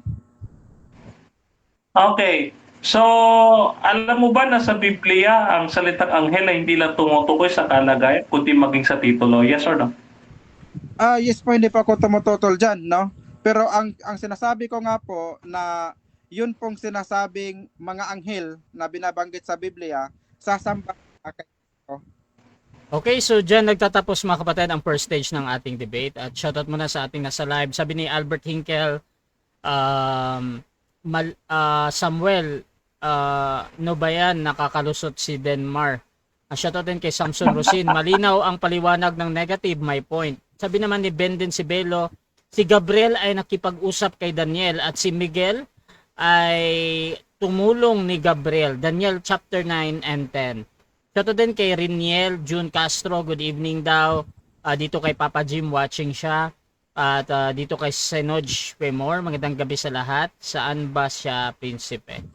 Okay. So, alam mo ba na sa Biblia, ang salitang anghel ay hindi lang tumutukoy sa kalagayan, kundi maging sa titulo? Yes or no? Yes po, hindi pa ako tumututol dyan, no? Pero ang sinasabi ko nga po na yun pong sinasabing mga anghel na binabanggit sa Biblia, sasamba kay Kristo. Okay, so dyan nagtatapos mga kapatid ang first stage ng ating debate. At shoutout muna sa ating nasa live. Sabi ni Albert Hinkel, Samuel, no ba yan, nakakalusot si Denmar. Shoutout din kay Samson Rosin, malinaw ang paliwanag ng negative, my point. Sabi naman ni Benden Sibelo, si Gabriel ay nakipag-usap kay Daniel at si Miguel ay tumulong ni Gabriel. Daniel chapter 9 and 10. Shoutout din kay Riniel June Castro, good evening daw. Dito kay Papa Jim, watching siya. At dito kay Senoj Pemor, magandang gabi sa lahat. Saan ba siya, Prinsipe?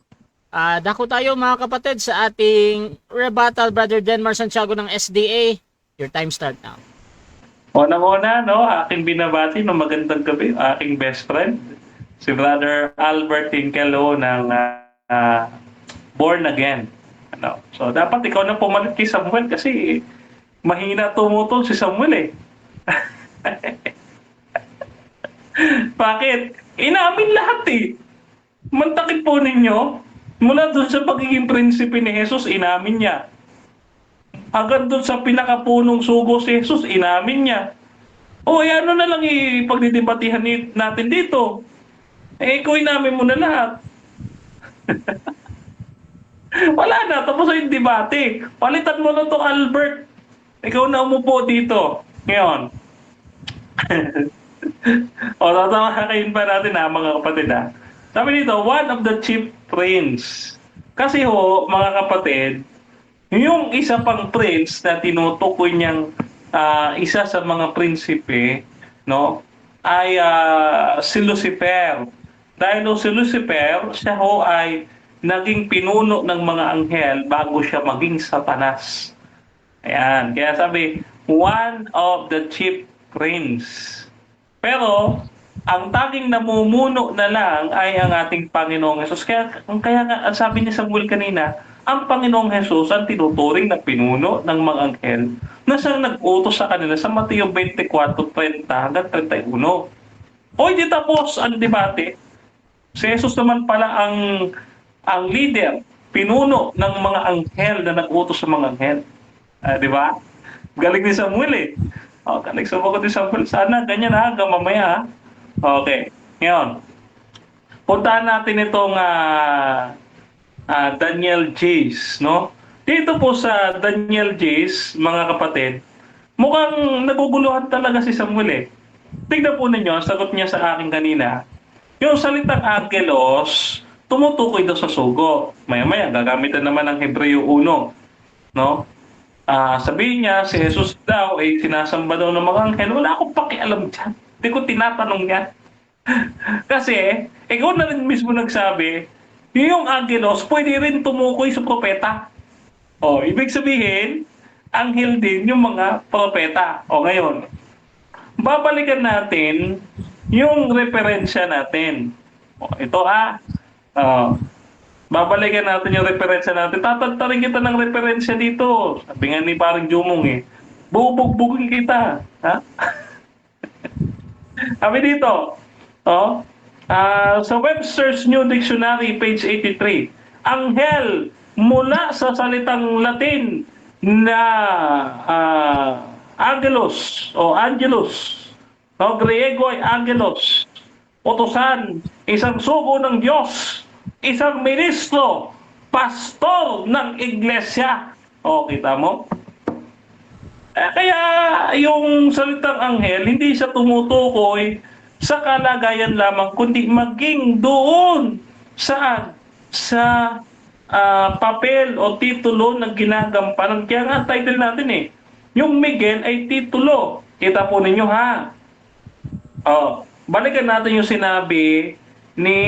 Dako tayo mga kapatid sa ating rebuttal, Brother Denmar Santiago ng SDA. Your time start now. Unang-una, no, aking binabati ng magandang gabi, aking best friend, si Brother Albert Hinkelo ng Born Again. Ano? So, dapat ikaw na pumalit kay Samuel kasi mahina tumutol si Samuel eh. Bakit? Inamin lahat eh. Mantakit po ninyo, mula doon sa pagiging prinsipe ni Jesus, inamin niya. Hanggang doon sa pinakapunong sugo si Jesus, inamin niya. O, ano na lang ipagdidebatihan natin dito. Ikaw inamin mo na lahat. Wala na, tapos yung debate. Palitan mo na to, Albert. Ikaw na umupo dito. Ngayon. O, tatamakayin pa natin mga kapatid Sabi dito, one of the chief prince. Kasi mga kapatid, yung isa pang prince na tinutukoy niyang isa sa mga prinsipe, no, ay si Lucifer. Dahil si Lucifer, siya ay naging pinuno ng mga anghel bago siya maging Satanas. Ayan. Kaya sabi, one of the chief prince. Pero, ang tanging namumuno na lang ay ang ating Panginoong Hesus. Kaya nga, sabi ni Samuel kanina, ang Panginoong Hesus ang tinuturing na pinuno ng mga anghel na siyang nag-utos sa kanila sa Mateo 24:30 hanggang 31. O hindi tapos ang debate. Si Jesus naman pala ang leader, pinuno ng mga anghel na nag-utos sa mga anghel. Di ba? Galing ni Samuel eh. Galing sumagot ni Samuel. Sana ganyan hanggang mamaya. Okay. Ngayon, puntahan natin itong Daniel Jace, no? Dito po sa Daniel Jace, mga kapatid, mukhang naguguluhan talaga si Samuel eh. Tignan po ninyo, sagot niya sa akin kanina, yung salitang angelos, tumutukoy daw sa sugo. Maya-maya, gagamitan naman ng Hebreo 1. No? Sabihin niya, si Jesus daw ay sinasamba daw ng mga anghel. Wala akong pakialam dyan. Hindi ko tinatanong yan. Kasi, ikaw na rin mismo nagsabi, yung angelos, pwede rin tumukoy sa propeta. Ibig sabihin, anghel din yung mga propeta. Ngayon, babalikan natin yung referensya natin. Ito babalikan natin yung referensya natin. Tatantarin kita ng referensya dito. Sabi nga ni parang Jumong bubugbugin kita. Ha? Sabi dito, sa Webster's New Dictionary, page 83, anghel mula sa salitang Latin na angelos o angelus. Griego ay angelos. Utusan, isang sugo ng Diyos, isang ministro, pastor ng iglesia. Kita mo? Kaya yung salitang anghel, hindi siya tumutukoy sa kalagayan lamang, kundi maging doon sa papel o titulo na ginagampanan. Kaya nga title natin yung Miguel ay titulo. Kita po ninyo balikan natin yung sinabi ni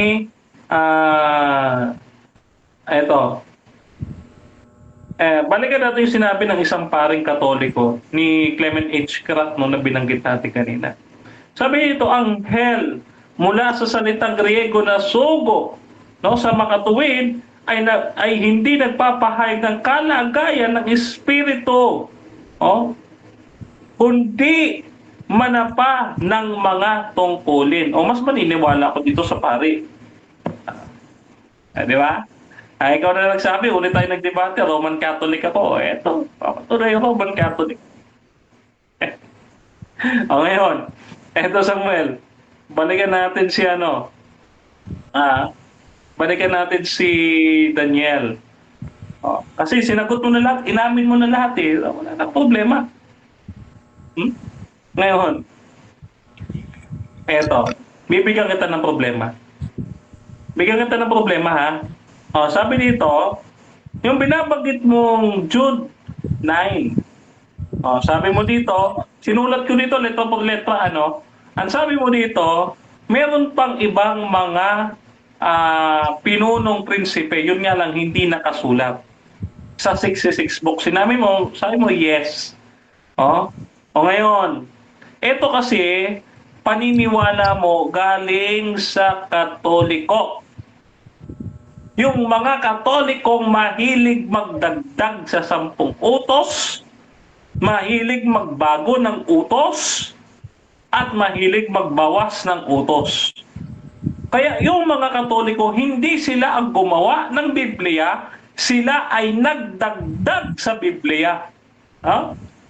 balikan natin yung sinabi ng isang paring Katoliko ni Clement H. Crack na binanggit natin kanina. Sabi ito, anghel mula sa salitang Griego na sugo, no, sa makatuwid ay hindi nagpapahayag ng kalagayan ng espiritu. Kundi manapa ng mga tungkulin. Mas maniniwala ako dito sa pari. Di ba? Ikaw na nagsabi, ulit tayo nagdebate, Roman Catholic ako. Eto, tunay Roman Catholic. Ngayon, eto Samuel, balikan natin si balikan natin si Daniel. Kasi sinagot mo na lahat, inamin mo na lahat eh. Wala na problema. Ngayon, eto, bibigyan kita ng problema. Bigyan kita ng problema ha. Sabi dito, yung binabanggit mong Jude 9. Sabi mo dito, sinulat ko dito letra por letra ang sabi mo dito, meron pang ibang mga pinunong prinsipe, yun nga lang hindi nakasulat. Sa 66 book, sabi mo yes. Ngayon, ito kasi paniniwala mo galing sa Katoliko. Yung mga Katolikong mahilig magdagdag sa 10 utos, mahilig magbago ng utos, at mahilig magbawas ng utos. Kaya yung mga Katoliko, hindi sila ang gumawa ng Biblia, sila ay nagdagdag sa Biblia.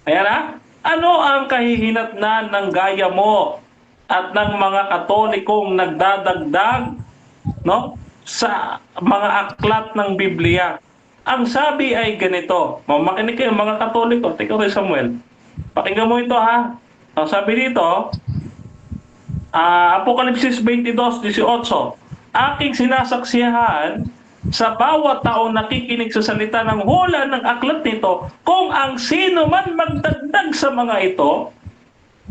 Ayan na. Ano ang kahihinatnan ng gaya mo at ng mga Katolikong nagdadagdag sa mga aklat ng Biblia? Ang sabi ay ganito. Makinig kayo mga Katoliko. Tingnan rin Samuel. Pakinggan mo ito ha. Ang sabi dito, Apokalipsis 22:18, aking sinasaksihan sa bawat taong nakikinig sa salita ng hula ng aklat nito, kung ang sino man magdagdag sa mga ito,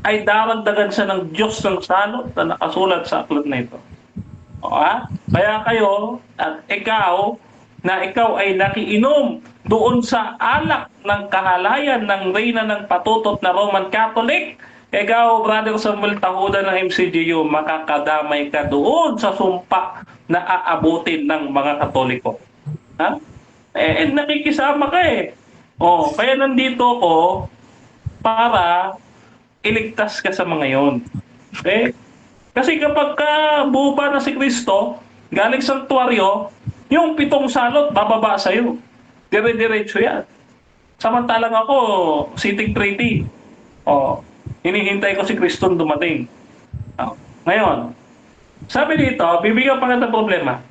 ay daragdagan siya ng Diyos ng salot na nakasulat sa aklat na ito. Kaya kayo at ikaw ay nakiinom doon sa alak ng kahalayan ng reyna ng patutot na Roman Catholic, ikaw, Brother Samuel Tahuda ng MCGU, makakadamay ka doon sa sumpa na aabutin ng mga Katoliko. Nakikisama ka eh. Kaya nandito ko para iligtas ka sa mga yon. Kasi kapag buba na si Kristo, galing sanktuaryo, yung 7 salot, bababa sa'yo. Dire-diretso yan. Samantalang ako, sitting pretty. Hinihintay ko si Kristo dumating. Ngayon, sabi dito, bibigyan pa ng problema.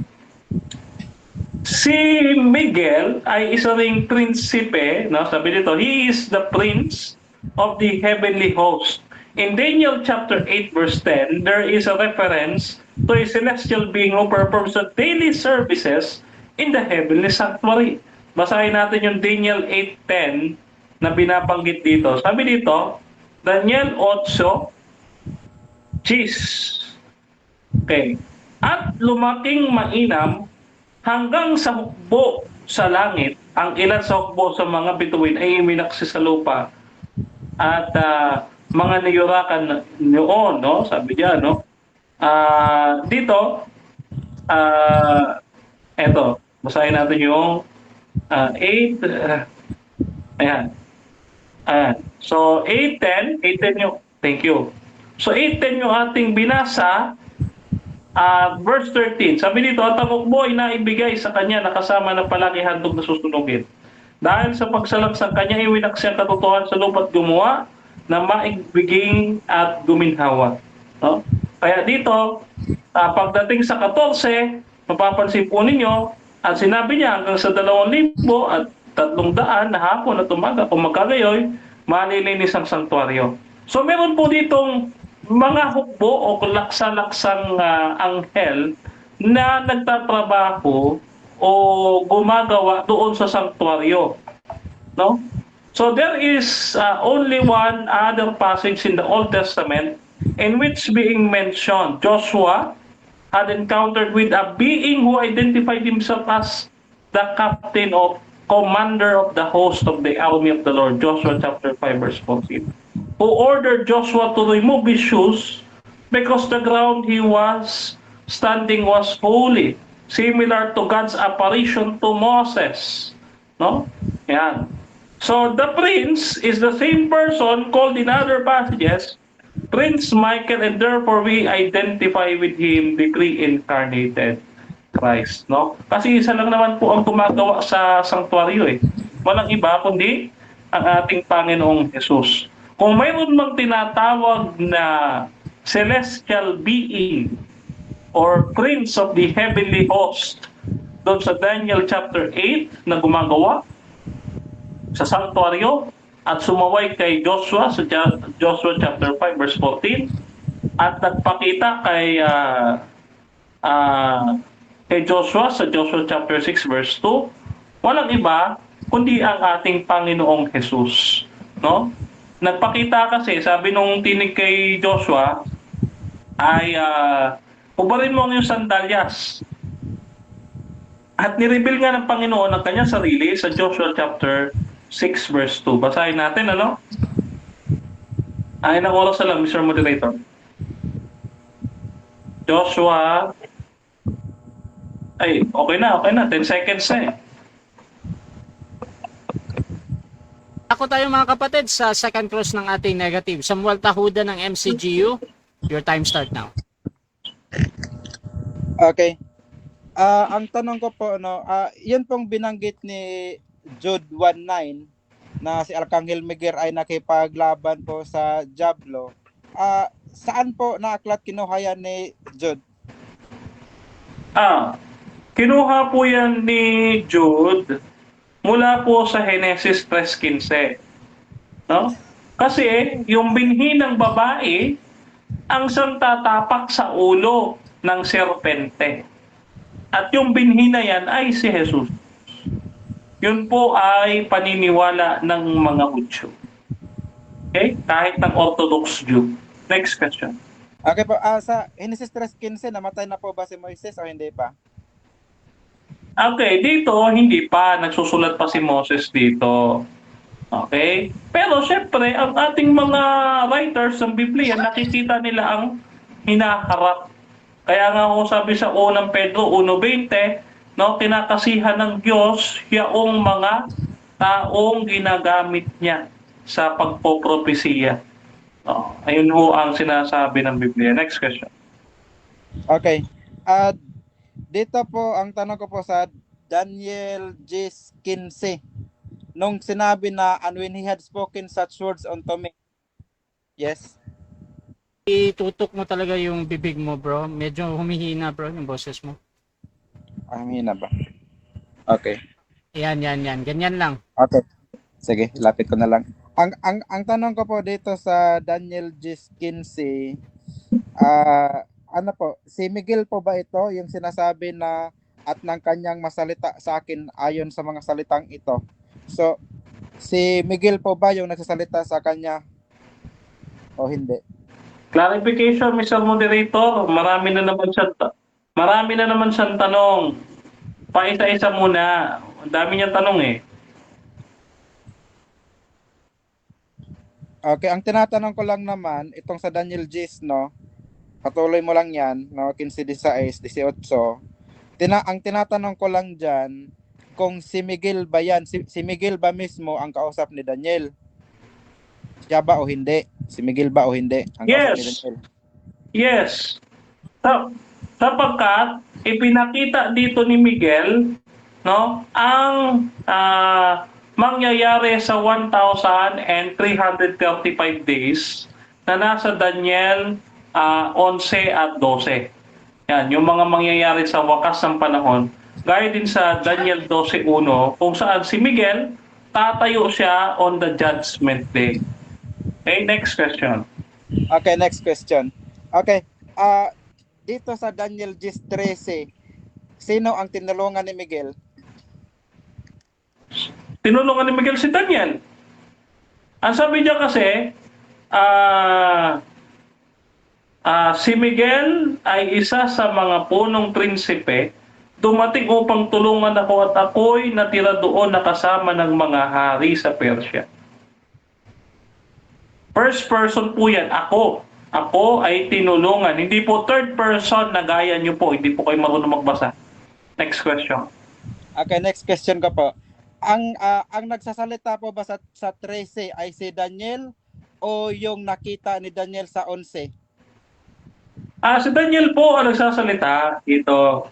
Si Miguel ay isa ring prinsipe, sabi dito, he is the prince of the heavenly host. In Daniel chapter 8 verse 10, there is a reference to a celestial being who performs the daily services in the heavenly sanctuary. Basahin natin yung Daniel 8:10 na binabanggit dito. Sabi dito, Daniel 8:10. Okay. At lumaking mainam hanggang sa hukbo sa langit, ang ilan sa hukbo sa mga bituin ay iminaksi sa lupa. At mga niyurakan noon, sabi diyan, dito, eto, basahin natin yung 8, ayan. So 8:10 yung, thank you. So 8:10 yung ating binasa, verse 13. Sabi dito, at ang hukbo ay naibigay sa kanya na kasama ng palagi handog na susunugin. Dahil sa pagsalangsang kanya, iwinaksi ang katotohanan sa lupa at gumawa na maigbiging at guminhawa. Kaya dito, pagdating sa 14, mapapansin po ninyo, at sinabi niya hanggang sa 2,000 at 300 na hapon at umaga, kung magkagayoy, malilinis ang sanktuaryo. So meron po ditong mga hukbo o laksa-laksang anghel na nagtatrabaho o gumagawa doon sa sanktuaryo. So there is only one other passage in the Old Testament in which being mentioned, Joshua had encountered with a being who identified himself as the captain of commander of the host of the army of the Lord, Joshua chapter 5 verse 14, who ordered Joshua to remove his shoes because the ground he was standing was holy. similar to God's apparition to Moses. No? Yan. So the prince is the same person called in other passages Prince Michael, and therefore we identify with him the pre-incarnated Christ, no? Kasi isa lang naman po ang gumagawa sa sanktuaryo eh. Walang iba kundi ang ating Panginoong Jesus. Kung mayroon mang tinatawag na celestial being or prince of the heavenly host doon sa Daniel chapter 8 na gumagawa sa sanktuaryo at sumaway kay Joshua sa Joshua chapter 5 verse 14 at nagpakita kay Joshua sa Joshua chapter 6 verse 2, walang iba kundi ang ating Panginoong Jesus, no? Nagpakita kasi, sabi nung tinig kay Joshua ay ubarin mo ang iyong sandalyas. At nireveal nga ng Panginoon ang kanyang sarili sa Joshua chapter 6 verse 2. Basahin natin, ano? Ay, ng oras na lang, Mr. Moderator. Joshua. Ay, okay na. 10 seconds na eh. Ako tayo mga kapatid sa second cross ng ating negative. Samuel Tahuda ng MCGU. Your time start now. Okay. Ang tanong ko po, yun pong binanggit ni Jude 1:9 na si Arkanghel Miguel ay nakipaglaban po sa Diablo. Saan po naaklat kinuha yan ni Jude? Kinuha po yan ni Jude mula po sa Genesis 3:15. No? Kasi yung binhi ng babae ang siyang tatapak sa ulo ng serpente. At yung binhi na yan ay si Jesus. Yun po ay paniniwala ng mga Hudyo. Okay? Kahit ng Orthodox Jew. Next question. Okay po, sa Genesis 3:15, namatay na po ba si Moises o hindi pa? Okay, dito hindi pa. Nagsusulat pa si Moses dito. Okay? Pero syempre, ang ating mga writers ng Biblia, nakikita nila ang hinaharap. Kaya nga ako sabi sa unang Pedro 1:20, no, kinakasihan ng Diyos yaong mga taong ginagamit niya sa pagpopropesiya. Ayun ho ang sinasabi ng Biblia. Next question. Okay. Dito po, ang tanong ko po sa Daniel G:15. Nung sinabi na, and when he had spoken such words unto me. Yes? Itutok mo talaga yung bibig mo, bro. Medyo humihina, bro, yung boses mo. Hina ba? Okay. Yan. Ganyan lang. Okay. Sige, lapit ko na lang. Ang tanong ko po dito sa Daniel G:15, ano po, si Miguel po ba ito yung sinasabi na at ng kanyang masalita sa akin ayon sa mga salitang ito? So, si Miguel po ba yung nagsasalita sa kanya o hindi? Clarification, Mr. Moderator. Marami na naman siyang tanong. Paisa-isa muna. Ang dami niyang tanong eh. Okay, ang tinatanong ko lang naman, itong sa Daniel Gis, no? Patuloy mo lang yan, no? 15:16, 18. Ang tinatanong ko lang dyan, kung si Miguel ba yan, si Miguel ba mismo ang kausap ni Daniel? Siya ba o hindi? Si Miguel ba o hindi? Ang kausap ni Daniel? Yes. Sapagkat ipinakita dito ni Miguel, no, ang mangyayari sa 1,335 days na nasa Daniel 11 at 12. Yan, yung mga mangyayari sa wakas ng panahon. Gaya din sa Daniel 12:1, kung saan si Miguel tatayo siya on the judgment day. Okay, next question. Okay, next question. Okay, dito sa Daniel 10:13, sino ang tinulungan ni Miguel? Tinulungan ni Miguel si Daniel. Ang sabi niya kasi, si Miguel ay isa sa mga punong prinsipe, dumating upang tulungan ako at ako'y natira doon nakasama ng mga hari sa Persia. First person po yan, ako. Ako ay tinulungan. Hindi po third person na gaya niyo po. Hindi po kayo marunong magbasa. Next question. Okay, next question ko po. Ang nagsasalita po ba sa 13 ay si Daniel o yung nakita ni Daniel sa 11? Si Daniel po ang nagsasalita dito.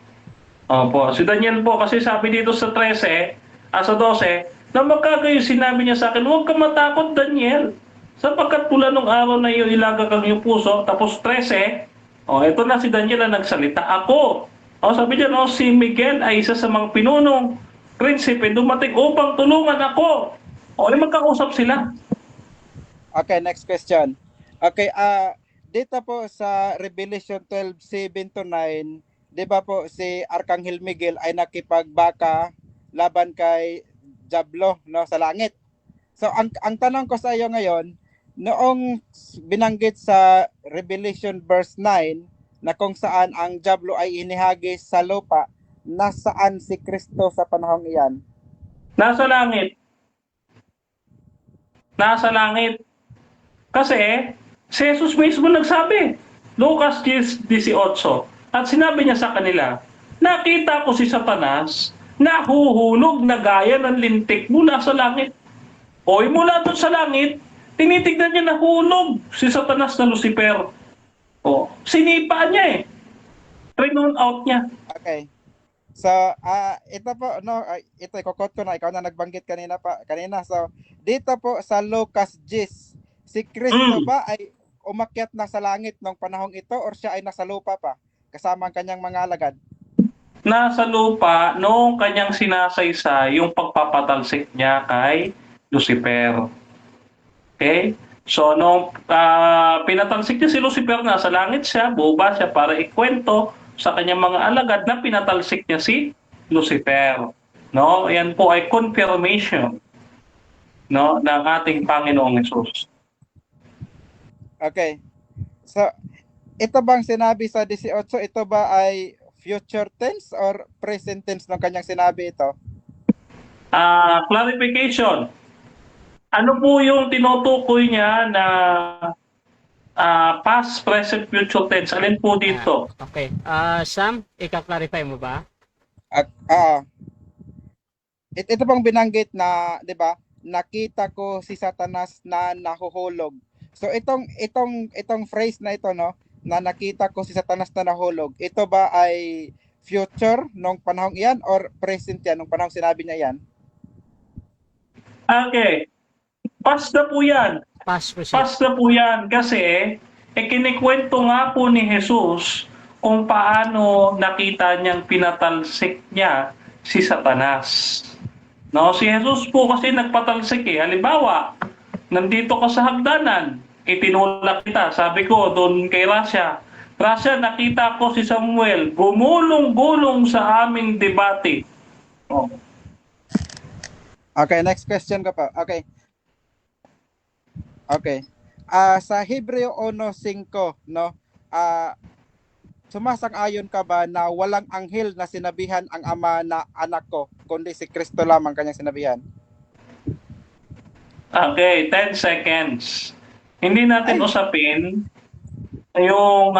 Opo, si Daniel po kasi sabi dito sa 13, sa 12, na magkagayo sinabi niya sa akin, huwag ka matakot Daniel. Sapagkat mula nung araw na iyo ilaga kang iyong puso, tapos 13, ito na si Daniel ang nagsalita. Ako, sabi niya, si Miguel ay isa sa mga pinunong prinsipe dumating upang tulungan ako. Magkausap sila. Okay, next question. Okay, dito po sa Revelation 12:7-9, 'di ba po si Arkanghel Miguel ay nakipagbaka laban kay Diablo, no, sa langit. So ang tanong ko sa iyo ngayon, noong binanggit sa Revelation verse 9 na kung saan ang Diablo ay inihagis sa lupa, nasaan si Kristo sa panahong iyan? Nasa langit. Nasa langit. Kasi si Jesus mismo nagsabi, Lucas 10:18, at sinabi niya sa kanila, nakita ko si Satanas nahuhulog na gaya ng lintik mula sa langit. Mula doon sa langit, tinitignan niya nahulog si Satanas na Lucifer. Sinipa niya Renown out niya. Okay. So, ito po, no, ito, ikukot ko na, ikaw na nagbanggit kanina. So, dito po sa Lucas 10, si Kristo ba ay umakyat na sa langit nung panahong ito or siya ay nasa lupa pa kasama ang kanyang mga alagad? Nasa lupa noong kanyang sinasaysa yung pagpapatalsik niya kay Lucifer. Okay? So, nung pinatalsik niya si Lucifer, nasa langit siya, buba siya para ikwento sa kanyang mga alagad na pinatalsik niya si Lucifer. No? Yan po ay confirmation, no, ng ating Panginoong Hesus. Okay. So, ito bang sinabi sa 18, ito ba ay future tense or present tense ng kanyang sinabi ito? Clarification. Ano po yung tinutukoy niya na past, present, future tense? Alin po dito? Okay. Sam, ika-clarify mo ba? Ito bang binanggit na, 'di ba? Nakita ko si Satanas na nahuhulog. So itong phrase na ito, no, na nakita ko si Satanas na nahulog, ito ba ay future nung panahong iyan or present yan nung panahong sinabi niya yan? Okay. Past na po yan. Past, present. Past na po yan kasi kinikwento nga po ni Jesus kung paano nakita niyang pinatalsik niya si Satanas. No, si Jesus po kasi nagpatalsik Halimbawa, nandito ka sa hagdanan, itinulak kita. Sabi ko doon kay Rasha, nakita ko si Samuel gumulong-gulong sa aming debate. Okay, next question ko pa. Okay. Sa Hebreo 1:5, no, sumasang-ayon ka ba na walang anghel na sinabihan ang ama na anak ko, kundi si Kristo lamang kanyang sinabihan? Okay, 10 seconds. Hindi natin usapin yung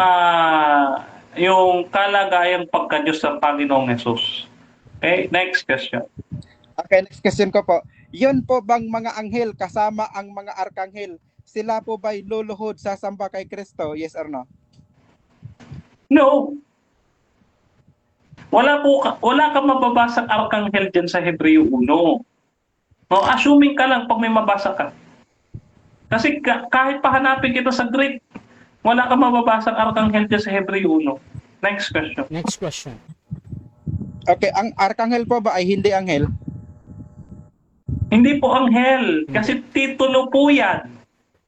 kalagayang pagka-Diyos ng Panginoong Hesus. Okay, next question. Okay, next question ko po. Yun po bang mga anghel kasama ang mga arkanghel, sila po ba'y luluhod sa samba kay Kristo? Yes or no? No. Wala kang mababasang arkanghel dyan sa Hebreo 1. No, assuming ka lang pag may mabasa ka. Kasi kahit pahanapin kita sa Greek, wala kang mababasang arkanghel dyan sa Hebreo 1. Next question. Next question. Okay, ang arkanghel po ba ay hindi anghel? Hindi po anghel. Kasi titulo po yan.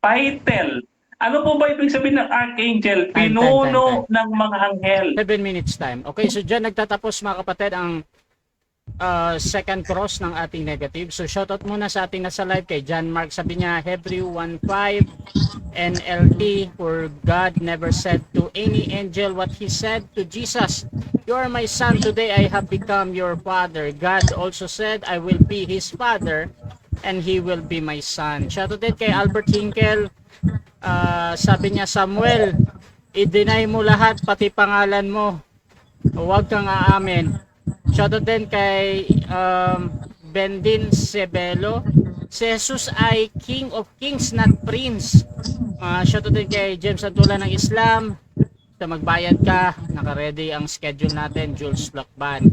Title. Ano po ba ibig sabihin ng archangel? Pinuno ng mga anghel. 7 minutes time. Okay, so dyan nagtatapos mga kapatid ang second cross ng ating negative. So shoutout muna sa ating nasa live kay John Mark. Sabi niya, Hebrew 1:5 NLT, for God never said to any angel what He said to Jesus, "You are my son, today I have become your father." God also said, "I will be his father and he will be my son." Shoutout din kay Albert Hinkel. Sabi niya, Samuel, i-deny mo lahat, pati pangalan mo. Huwag kang aamin. Shoutout din kay Bendin Sebelo. Si Jesus ay King of Kings, not Prince. Shoutout din kay James Antula ng Islam. So magbayad ka, naka-ready ang schedule natin, Jules Lakban.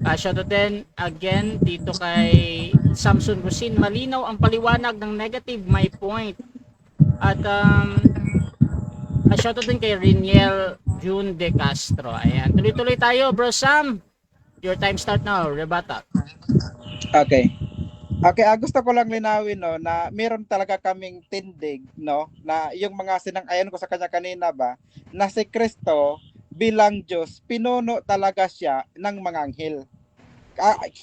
Shoutout din again dito kay Samson Rusin. Malinaw ang paliwanag ng negative, my point. At shoutout din kay Riniel June De Castro. Ayan, tuloy-tuloy tayo, bro Sam. Your time start now, rebata. Okay. Okay, gusto ko lang linawin no na meron talaga kaming tindig no na yung mga sinang-ayon ko sa kanya kanina ba na si Kristo bilang Diyos pinuno talaga siya ng mga anghel.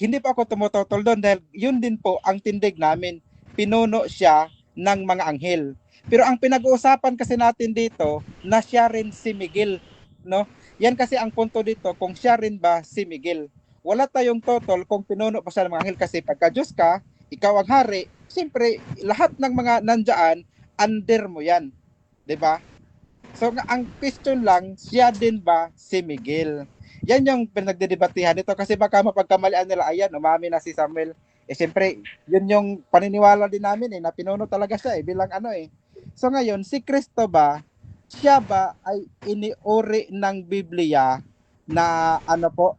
Hindi pa ako tumututol doon dahil yun din po ang tindig namin. Pinuno siya ng mga anghel. Pero ang pinag-uusapan kasi natin dito na siya rin si Miguel, no? Yan kasi ang punto dito kung siya rin ba si Miguel. Wala tayong total kung pinuno pa siya ng mga anghel kasi pagka Diyos ka, ikaw ang hari, siyempre lahat ng mga nandyan, under mo yan. 'Di ba? So ang question lang, siya din ba si Miguel? Yan yung pinagdedebatehan dito kasi baka mapagkamalian nila, ayan, umami na si Samuel. Siyempre, yun yung paniniwala din namin na pinuno talaga siya bilang ano So ngayon, si Kristo ba, siya ba ay iniuri ng Biblia na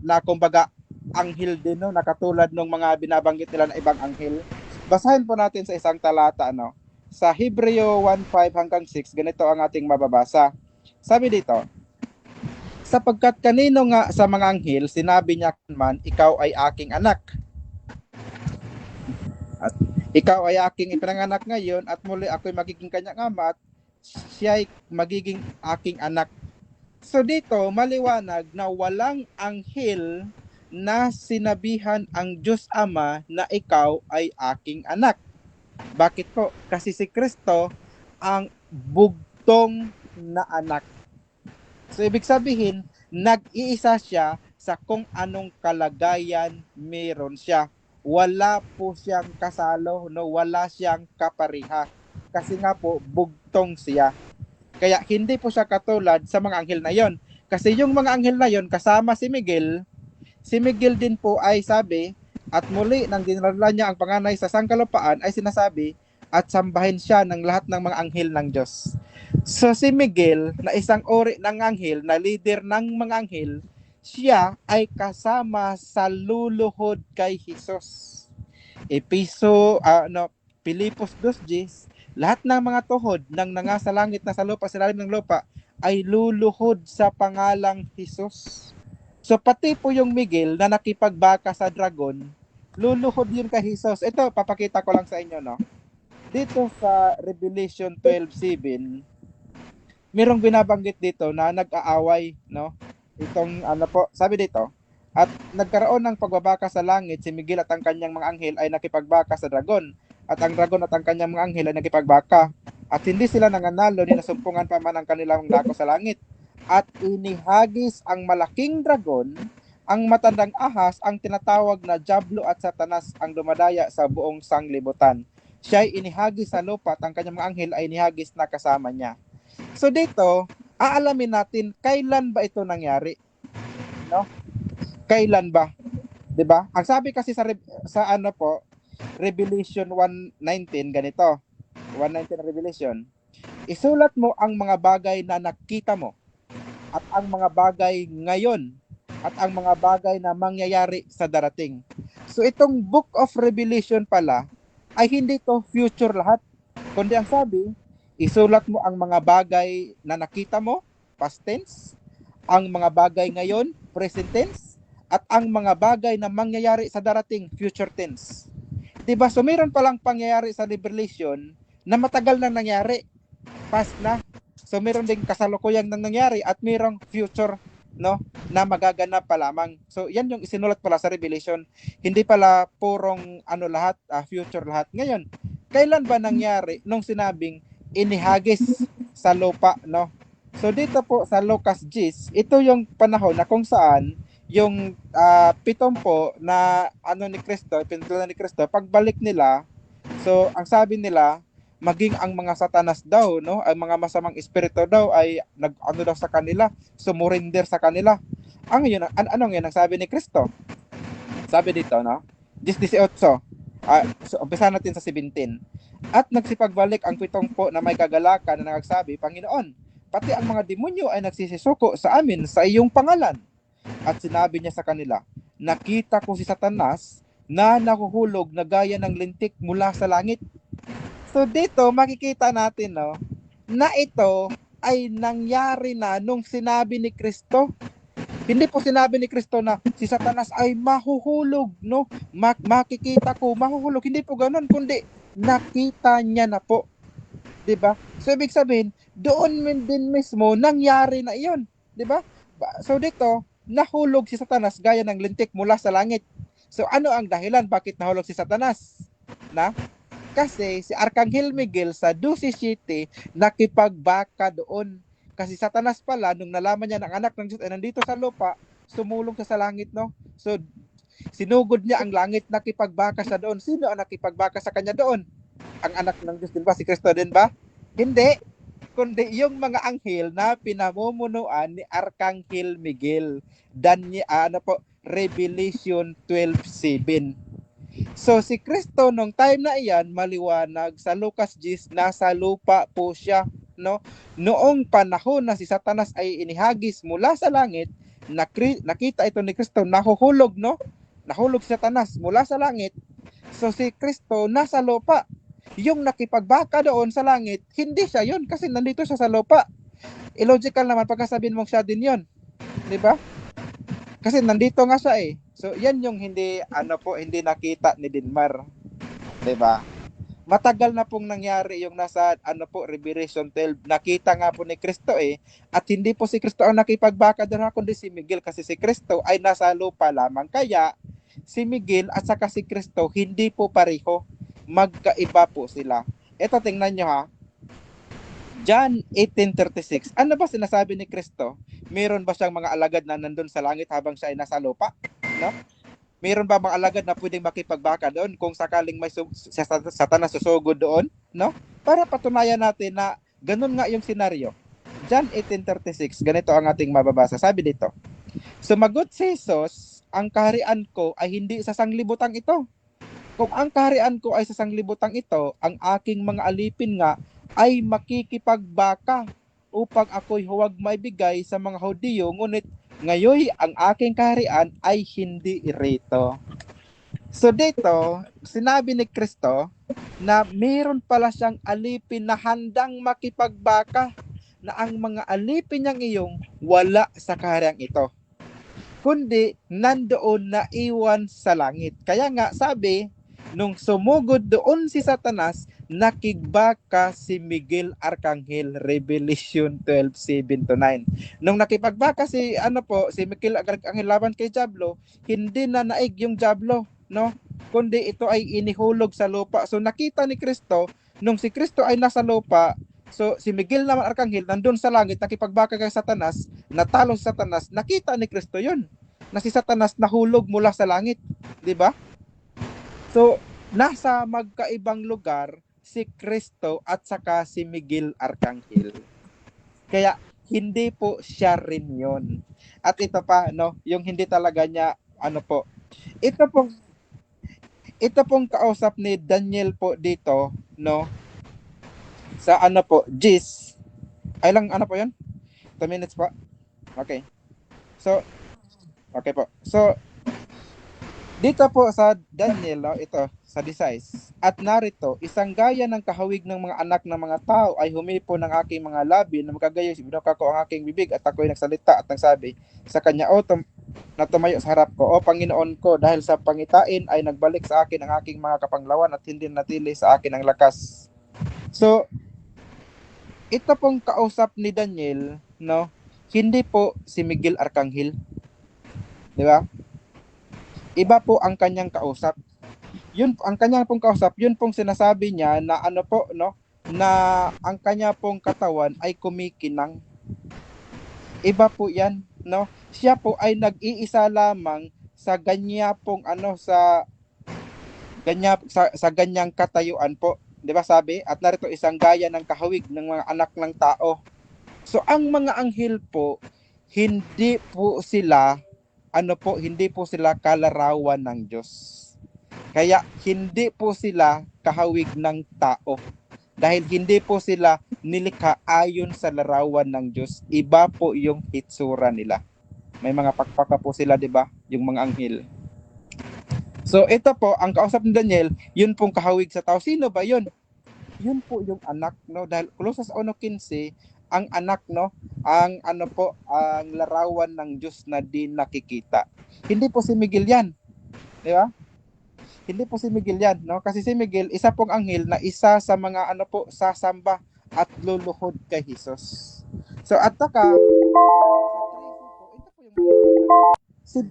na kumbaga anghel din na katulad ng mga binabanggit nila na ibang anghel. Basahin po natin sa isang talata sa Hebreo 1:5 hanggang 6, ganito ang ating mababasa. Sabi dito, sapagkat kanino nga sa mga anghel sinabi niya man, ikaw ay aking anak. At ikaw ay aking ipinanganak ngayon at muli ako'y magiging kanyang ama at siya ay magiging aking anak. So dito, maliwanag na walang anghel na sinabihan ang Diyos Ama na ikaw ay aking anak. Bakit po? Kasi si Kristo ang bugtong na anak. So ibig sabihin, nag-iisa siya sa kung anong kalagayan meron siya. Wala po siyang kasalo, wala siyang kapariha. Kasi nga po, bugtong siya. Kaya hindi po siya katulad sa mga anghel na yon. Kasi yung mga anghel na yon kasama si Miguel din po ay sabi, at muli nang dinala niya ang panganay sa sangkalupaan ay sinasabi, at sambahin siya ng lahat ng mga anghel ng Diyos. So si Miguel na isang uri ng anghel, na leader ng mga anghel, siya ay kasama sa luluhod kay Jesus. Pilipos 2:10, lahat ng mga tuhod ng nangasa langit na sa lupa, sa ilalim ng lupa, ay luluhod sa pangalang Jesus. So pati po yung Miguel na nakipagbaka sa dragon, luluhod yun kay Jesus. Ito, papakita ko lang sa inyo, Dito sa Revelation 12:7, merong binabanggit dito na nag-aaway, Itong sabi dito, at nagkaroon ng pagbabaka sa langit, si Miguel at ang kanyang mga anghel ay nakipagbaka sa dragon, at ang dragon at ang kanyang mga anghel ay nakipagbaka. At hindi sila nanganalo, ni nasumpungan pa man ang kanilang dako sa langit. At inihagis ang malaking dragon, ang matandang ahas, ang tinatawag na Diablo at Satanas, ang dumadaya sa buong sanglibutan. Siya ay inihagis sa lupa at ang kanyang mga anghel ay inihagis na kasama niya. So dito, aalamin natin kailan ba ito nangyari? Kailan ba? 'Di ba? Ang sabi kasi sa Revelation 1:19 ganito. 1:19 Revelation. Isulat mo ang mga bagay na nakita mo, at ang mga bagay ngayon, at ang mga bagay na mangyayari sa darating. So itong Book of Revelation pala ay hindi to future lahat, kundi ang sabi, isulat mo ang mga bagay na nakita mo, past tense, ang mga bagay ngayon, present tense, at ang mga bagay na mangyayari sa darating, future tense. Diba? So meron palang pangyayari sa Revelation na matagal na nangyari, past na. So meron ding kasalukuyang nang nangyari at merong future na magaganap pa lamang. So yan yung isinulat pala sa Revelation. Hindi pala purong lahat, future lahat. Ngayon, kailan ba nangyari nung sinabing inihagis sa lupa, So dito po sa Lucas 10, ito yung panahon na kung saan yung pitompo na ni Kristo, pinatulan ni Kristo, pagbalik nila, so ang sabi nila, maging ang mga satanas daw, ang mga masamang espiritu daw ay daw sa kanila, sumurinder sa kanila. Anong yun ang sabi ni Kristo? Sabi dito, no? 10:18. So umpisa natin sa 17. At nagsipagbalik ang 7 na may kagalakan na nagsabi, Panginoon, pati ang mga demonyo ay nagsisisuko sa amin sa iyong pangalan. At sinabi niya sa kanila, nakita ko si Satanas na nahuhulog na gaya ng lintik mula sa langit. So dito makikita natin, no, na ito ay nangyari na nung sinabi ni Kristo. Hindi po sinabi ni Kristo na si Satanas ay mahuhulog, no? Makikita ko mahuhulog. Hindi po ganoon, kundi nakita niya na po. 'Di ba? So ibig sabihin, doon din mismo nangyari na 'yon, 'di ba? So dito, nahulog si Satanas gaya ng lintik mula sa langit. So ano ang dahilan bakit nahulog si Satanas? Kasi si Arkanghel Miguel sa 12:7 nakipagbaka doon. Kasi Satanas pala, nung nalaman niya ng anak ng Diyos ay nandito sa lupa, sumulong siya sa langit, no? So, sinugod niya ang langit, nakipagbaka siya doon. Sino ang nakipagbaka sa kanya doon? Ang anak ng Diyos din ba? Si Kristo din ba? Hindi. Kundi yung mga anghel na pinamumunuan ni Arkanghel Miguel. Revelation 12:7. So, si Kristo nung time na iyan, maliwanag sa Lucas 10, nasa lupa po siya, no? Noong panahon na si Satanas ay inihagis mula sa langit, nakita ito ni Kristo, nahuhulog, no? Nahulog si Satanas mula sa langit. So si Kristo nasa lupa. Yung nakipagbaka doon sa langit, hindi siya yun kasi nandito siya sa lupa. Illogical naman pagkasabihin mong siya din yun. 'Di ba? Kasi nandito nga siya eh. So yan yung hindi nakita ni Dinmar. 'Di ba? Matagal na pong nangyari yung nasa Revelation 12. Nakita nga po ni Kristo eh. At hindi po si Kristo ang nakipagbaka doon kundi si Miguel kasi si Kristo ay nasa lupa lamang. Kaya si Miguel at saka si Kristo hindi po pareho. Magkaiba po sila. Ito tingnan nyo ha. John 18:36. Ano ba sinasabi ni Kristo? Meron ba siyang mga alagad na nandun sa langit habang siya ay nasa lupa? No? Meron ba mga alagad na pwedeng makipagbaka doon kung sakaling may Satanas susugod doon? No? Para patunayan natin na ganun nga yung senaryo. John 18:36, ganito ang ating mababasa. Sabi dito, sumagot si Jesus, ang kaharian ko ay hindi sa sanglibutang ito. Kung ang kaharian ko ay sa sanglibutang ito, ang aking mga alipin nga ay makikipagbaka upang ako'y huwag maibigay sa mga Hudiyo, ngunit ngayon ang aking kaharian ay hindi irito. So dito, sinabi ni Kristo na mayroon pala siyang alipin na handang makipagbaka, na ang mga alipin niyang iyong wala sa kaharian ito, kundi nandoon na iwan sa langit. Kaya nga sabi, nung sumugod doon si Satanas, nakigbaka si Miguel Arkanghel, Revelation 12:7-9. Nung nakipagbaka si Miguel Arkanghel laban kay Diablo, hindi na naig yung Diablo, no? Kundi ito ay inihulog sa lupa. So nakita ni Kristo, nung si Kristo ay nasa lupa, so si Miguel naman Arkanghel nandun sa langit, nakipagbaka kay Satanas, natalo si Satanas, nakita ni Kristo yun, na si Satanas nahulog mula sa langit, di ba? So nasa magkaibang lugar si Kristo at saka si Miguel Arkanghel. Kaya hindi po siya rin yun. At ito pa, no, yung hindi talaga niya, ito pong kausap ni Daniel po dito, no, sa Gis, ay lang, po yun? 2 minutes po. Okay. So, okay po. So, dito po sa Daniel, no, ito, sa Disais. At narito, isang gaya ng kahawig ng mga anak ng mga tao ay humipo ng aking mga labi na magkagayo, binuka ko ang aking bibig at ako'y nagsalita at nagsabi sa kanya, na tumayo sa harap ko, O Panginoon ko, dahil sa pangitain ay nagbalik sa akin ang aking mga kapanglawan at hindi natili sa akin ang lakas. So, ito pong kausap ni Daniel, no, hindi po si Miguel Arkanghel. Di ba? Iba po ang kanyang kausap. Yun ang kanyang pong kausap, yun pong sinasabi niya na na ang kanya pong katawan ay kumikinang. Iba po 'yan, no? Siya po ay nag-iisa lamang sa ganya pong sa ganyang katayuan po. 'Di ba sabi? At narito isang gaya ng kahawig ng mga anak ng tao. So ang mga anghel po, hindi po sila ano po, hindi po sila kalarawan ng Diyos. Kaya hindi po sila kahawig ng tao. Dahil hindi po sila nilikha ayon sa larawan ng Diyos. Iba po yung hitsura nila. May mga pakpaka po sila, di ba? Yung mga anghel. So ito po, ang kausap ni Daniel, yun pong kahawig sa tao. Sino ba yun? Yun po yung anak, no? Dahil Colossus 1:15, ang anak, no? Ang ano po, ang larawan ng Diyos na di nakikita. Hindi po si Miguel yan. Di ba? Hindi po si Miguel yan, no? Kasi si Miguel, isa pong anghel na isa sa mga ano po, sasamba at luluhod kay Jesus. So at saka, ito po yung si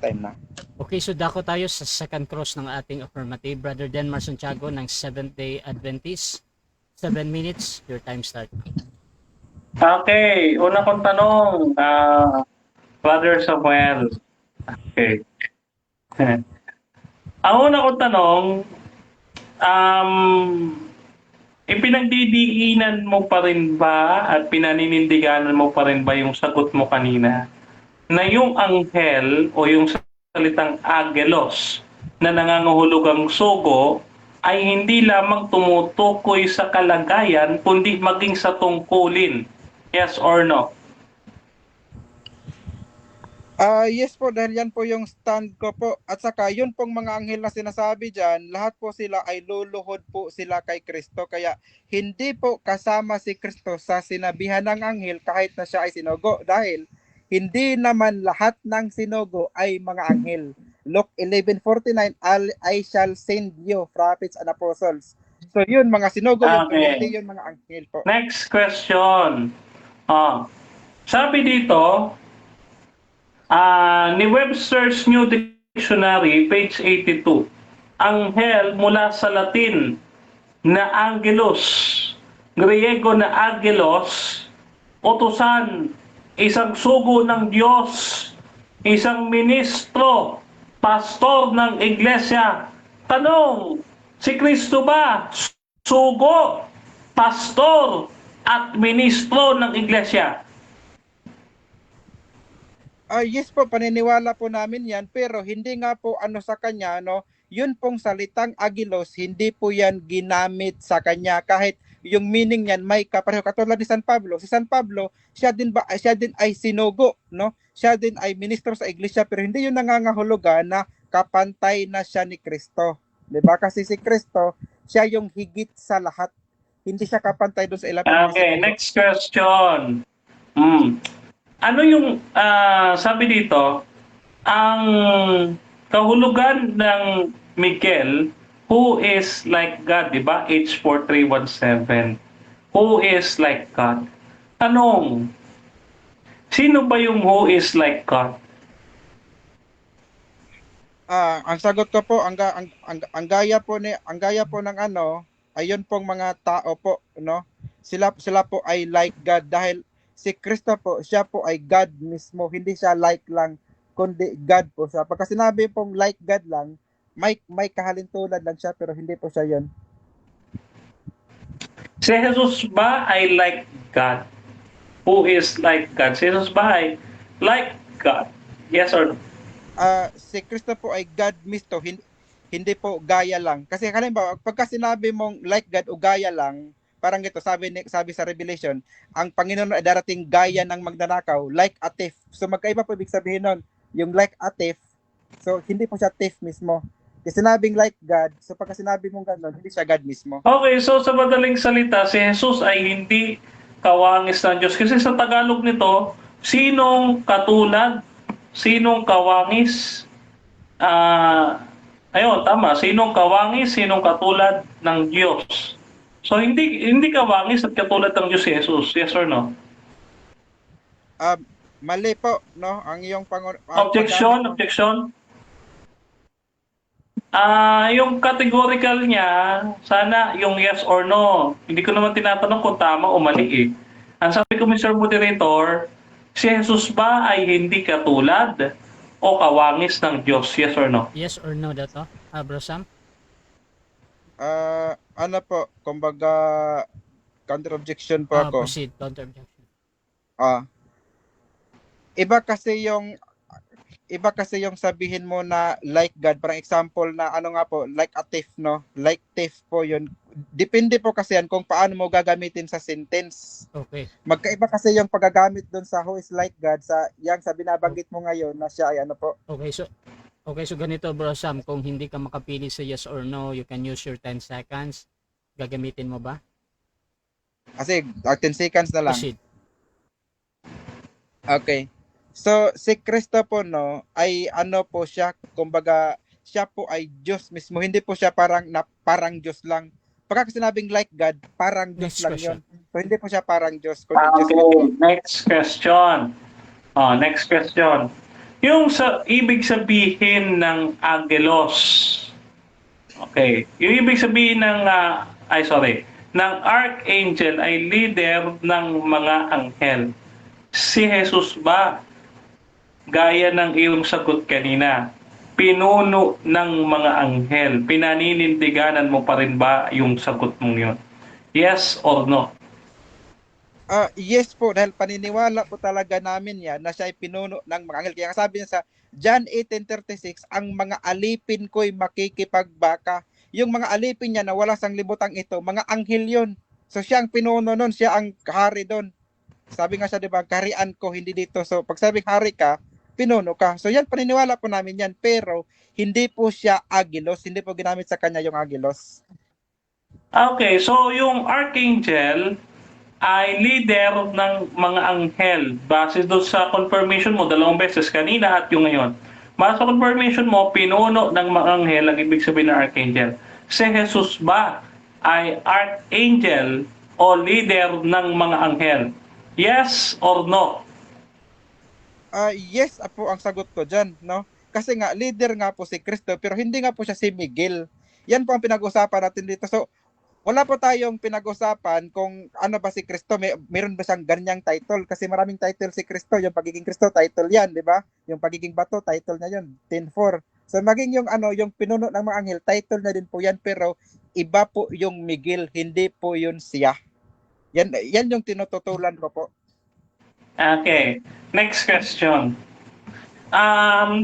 time na. Okay, so dako tayo sa second cross ng ating affirmative. Brother Denmar Santiago ng Seventh-day Adventist. 7 minutes, your time start. Okay, una kong tanong, Brother Samuel. Okay. Ang una kong tanong, ipinagdidiinan mo pa rin ba at pinaninindiganan mo pa rin ba yung sagot mo kanina na yung anghel o yung salitang agelos na nangangahulugang sugo ay hindi lamang tumutukoy sa kalagayan kundi maging sa tungkulin? Yes or no? Yes po, dahil yan po yung stand ko po. At saka yun pong mga anghel na sinasabi dyan, lahat po sila ay luluhod po sila kay Kristo. Kaya hindi po kasama si Kristo sa sinabihan ng anghel kahit na siya ay sinugo. Dahil hindi naman lahat ng sinugo ay mga anghel. Luke 11:49, I shall send you prophets and apostles. So yun, mga sinugo yun, pero Okay. hindi yun mga anghel po. Next question. Sabi dito, ni Webster's New Dictionary, page 82, anghel mula sa Latin na angelos, Griego na agelos, utusan, isang sugo ng Diyos, isang ministro, pastor ng iglesia. Tanong, si Kristo ba sugo, pastor, at ministro ng iglesia? Yes po, paniniwala po namin yan, pero hindi nga po ano sa kanya, no? Yun pong salitang agilos, hindi po yan ginamit sa kanya kahit yung meaning niyan may kapareho katulad ni San Pablo. Si San Pablo, siya din ay sinugo, no? Siya din ay ministro sa iglesia, pero hindi yun nangangahulugan na kapantay na siya ni Kristo. 'Di ba? Kasi si Kristo, siya yung higit sa lahat. Hindi siya kapantay doon sa ilang Okay, next question. Ano yung sabi dito, ang kahulugan ng Miguel, who is like God, di ba? H4317. Who is like God? Tanong, sino ba yung who is like God? Ang sagot ko po, ang gaya po ng ano, ayun pong mga tao po, no? Sila po ay like God dahil si Kristo po, siya po ay God mismo, hindi siya like lang, kundi God po siya. Pagka sinabi pong like God lang, may kahalintulad lang siya, pero hindi po siya yun. Si Jesus ba ay like God? Who is like God? Si Jesus ba ay like God? Yes or no? Si Kristo po ay God mismo, hindi po gaya lang. Kasi halimbawa, pagka sinabi mong like God o gaya lang, parang ito, sabi sa Revelation, ang Panginoon ay darating gaya ng magnanakaw, like a thief. So magkaiba po ibig sabihin nun, yung like a thief, so hindi po siya thief mismo. Kasi sinabing like God, so pagka sinabi mong gano'n, hindi siya God mismo. Okay, so sa madaling salita, si Jesus ay hindi kawangis ng Diyos. Kasi sa Tagalog nito, sinong katulad, sinong kawangis, ayun, tama, sinong kawangis, sinong katulad ng Diyos. So hindi kawangis at katulad ng Diyos si Jesus. Yes or no? Mali po, no? Ang iyong Objection. Yung categorical niya, sana yung yes or no. Hindi ko naman tinatanong kung tama o mali eh. Ang sabi ko, Mr. Moderator, si Jesus ba ay hindi katulad o kawangis ng Diyos? Yes or no? Yes or no dato, Bro Sam? Ano po, kumbaga counter objection po ako. Proceed, counter objection. iba kasi yung sabihin mo na like God, parang example na ano nga po, like a thief, no? Like thief po yun. Depende po kasi yan kung paano mo gagamitin sa sentence. Okay. Magkaiba kasi yung paggagamit doon sa who is like God sa binabanggit mo ngayon na siya ay ano po. Okay, so ganito bro Sam, kung hindi ka makapili sa yes or no, you can use your 10 seconds. Gagamitin mo ba? Kasi 10 seconds na lang. Proceed. Okay. So si Kristo po no ay ano po siya, kumbaga siya po ay Diyos mismo. Hindi po siya parang Diyos lang. Pagka sinabing like God, parang Diyos Next lang question. 'yon. So hindi po siya parang Diyos, kundi Diyos Okay, mismo. next question. Next question. Yung ibig sabihin ng angelos. Okay. Yung ibig sabihin ng ng archangel ay leader ng mga anghel. Si Jesus ba, gaya ng iyong sagot kanina, pinuno ng mga anghel? Pinaninindiganan mo pa rin ba yung sagot mong yun? Yes or no? Yes po, dahil paniniwala po talaga namin yan na siya ay pinuno ng mga anghel. Kaya sabi niya sa John 18:36, ang mga alipin ko'y makikipagbaka. Yung mga alipin niya na wala sang libutang ito, mga anghel yun. So siya ang pinuno nun, siya ang hari doon. Sabi nga siya, di ba, kaharian ko, hindi dito. So pag sabing hari ka, pinuno ka. So yan, paniniwala po namin yan. Pero hindi po siya agilos, hindi po ginamit sa kanya yung agilos. Okay, so yung archangel ay leader ng mga anghel. Base doon sa confirmation mo, 2 beses, kanina at yung ngayon. Base sa confirmation mo, pinuno ng mga anghel ang ibig sabihin ng archangel. Si Jesus ba ay archangel o leader ng mga anghel? Yes or no? Yes po ang sagot ko dyan, no? Kasi nga, leader nga po si Kristo, pero hindi nga po siya si Miguel. Yan po ang pinag-usapan natin dito. So, wala po tayong pinag-usapan kung ano ba si Kristo, meron ba siyang ganyang title, kasi maraming title si Kristo. Yung pagiging Kristo, title yan, di ba? Yung pagiging bato, title niya yun, 10:4. So maging yung pinuno ng mga anghel, title na din po yan, pero iba po yung Miguel, hindi po yun siya. Yan yung tinututulan ko po. Okay, next question.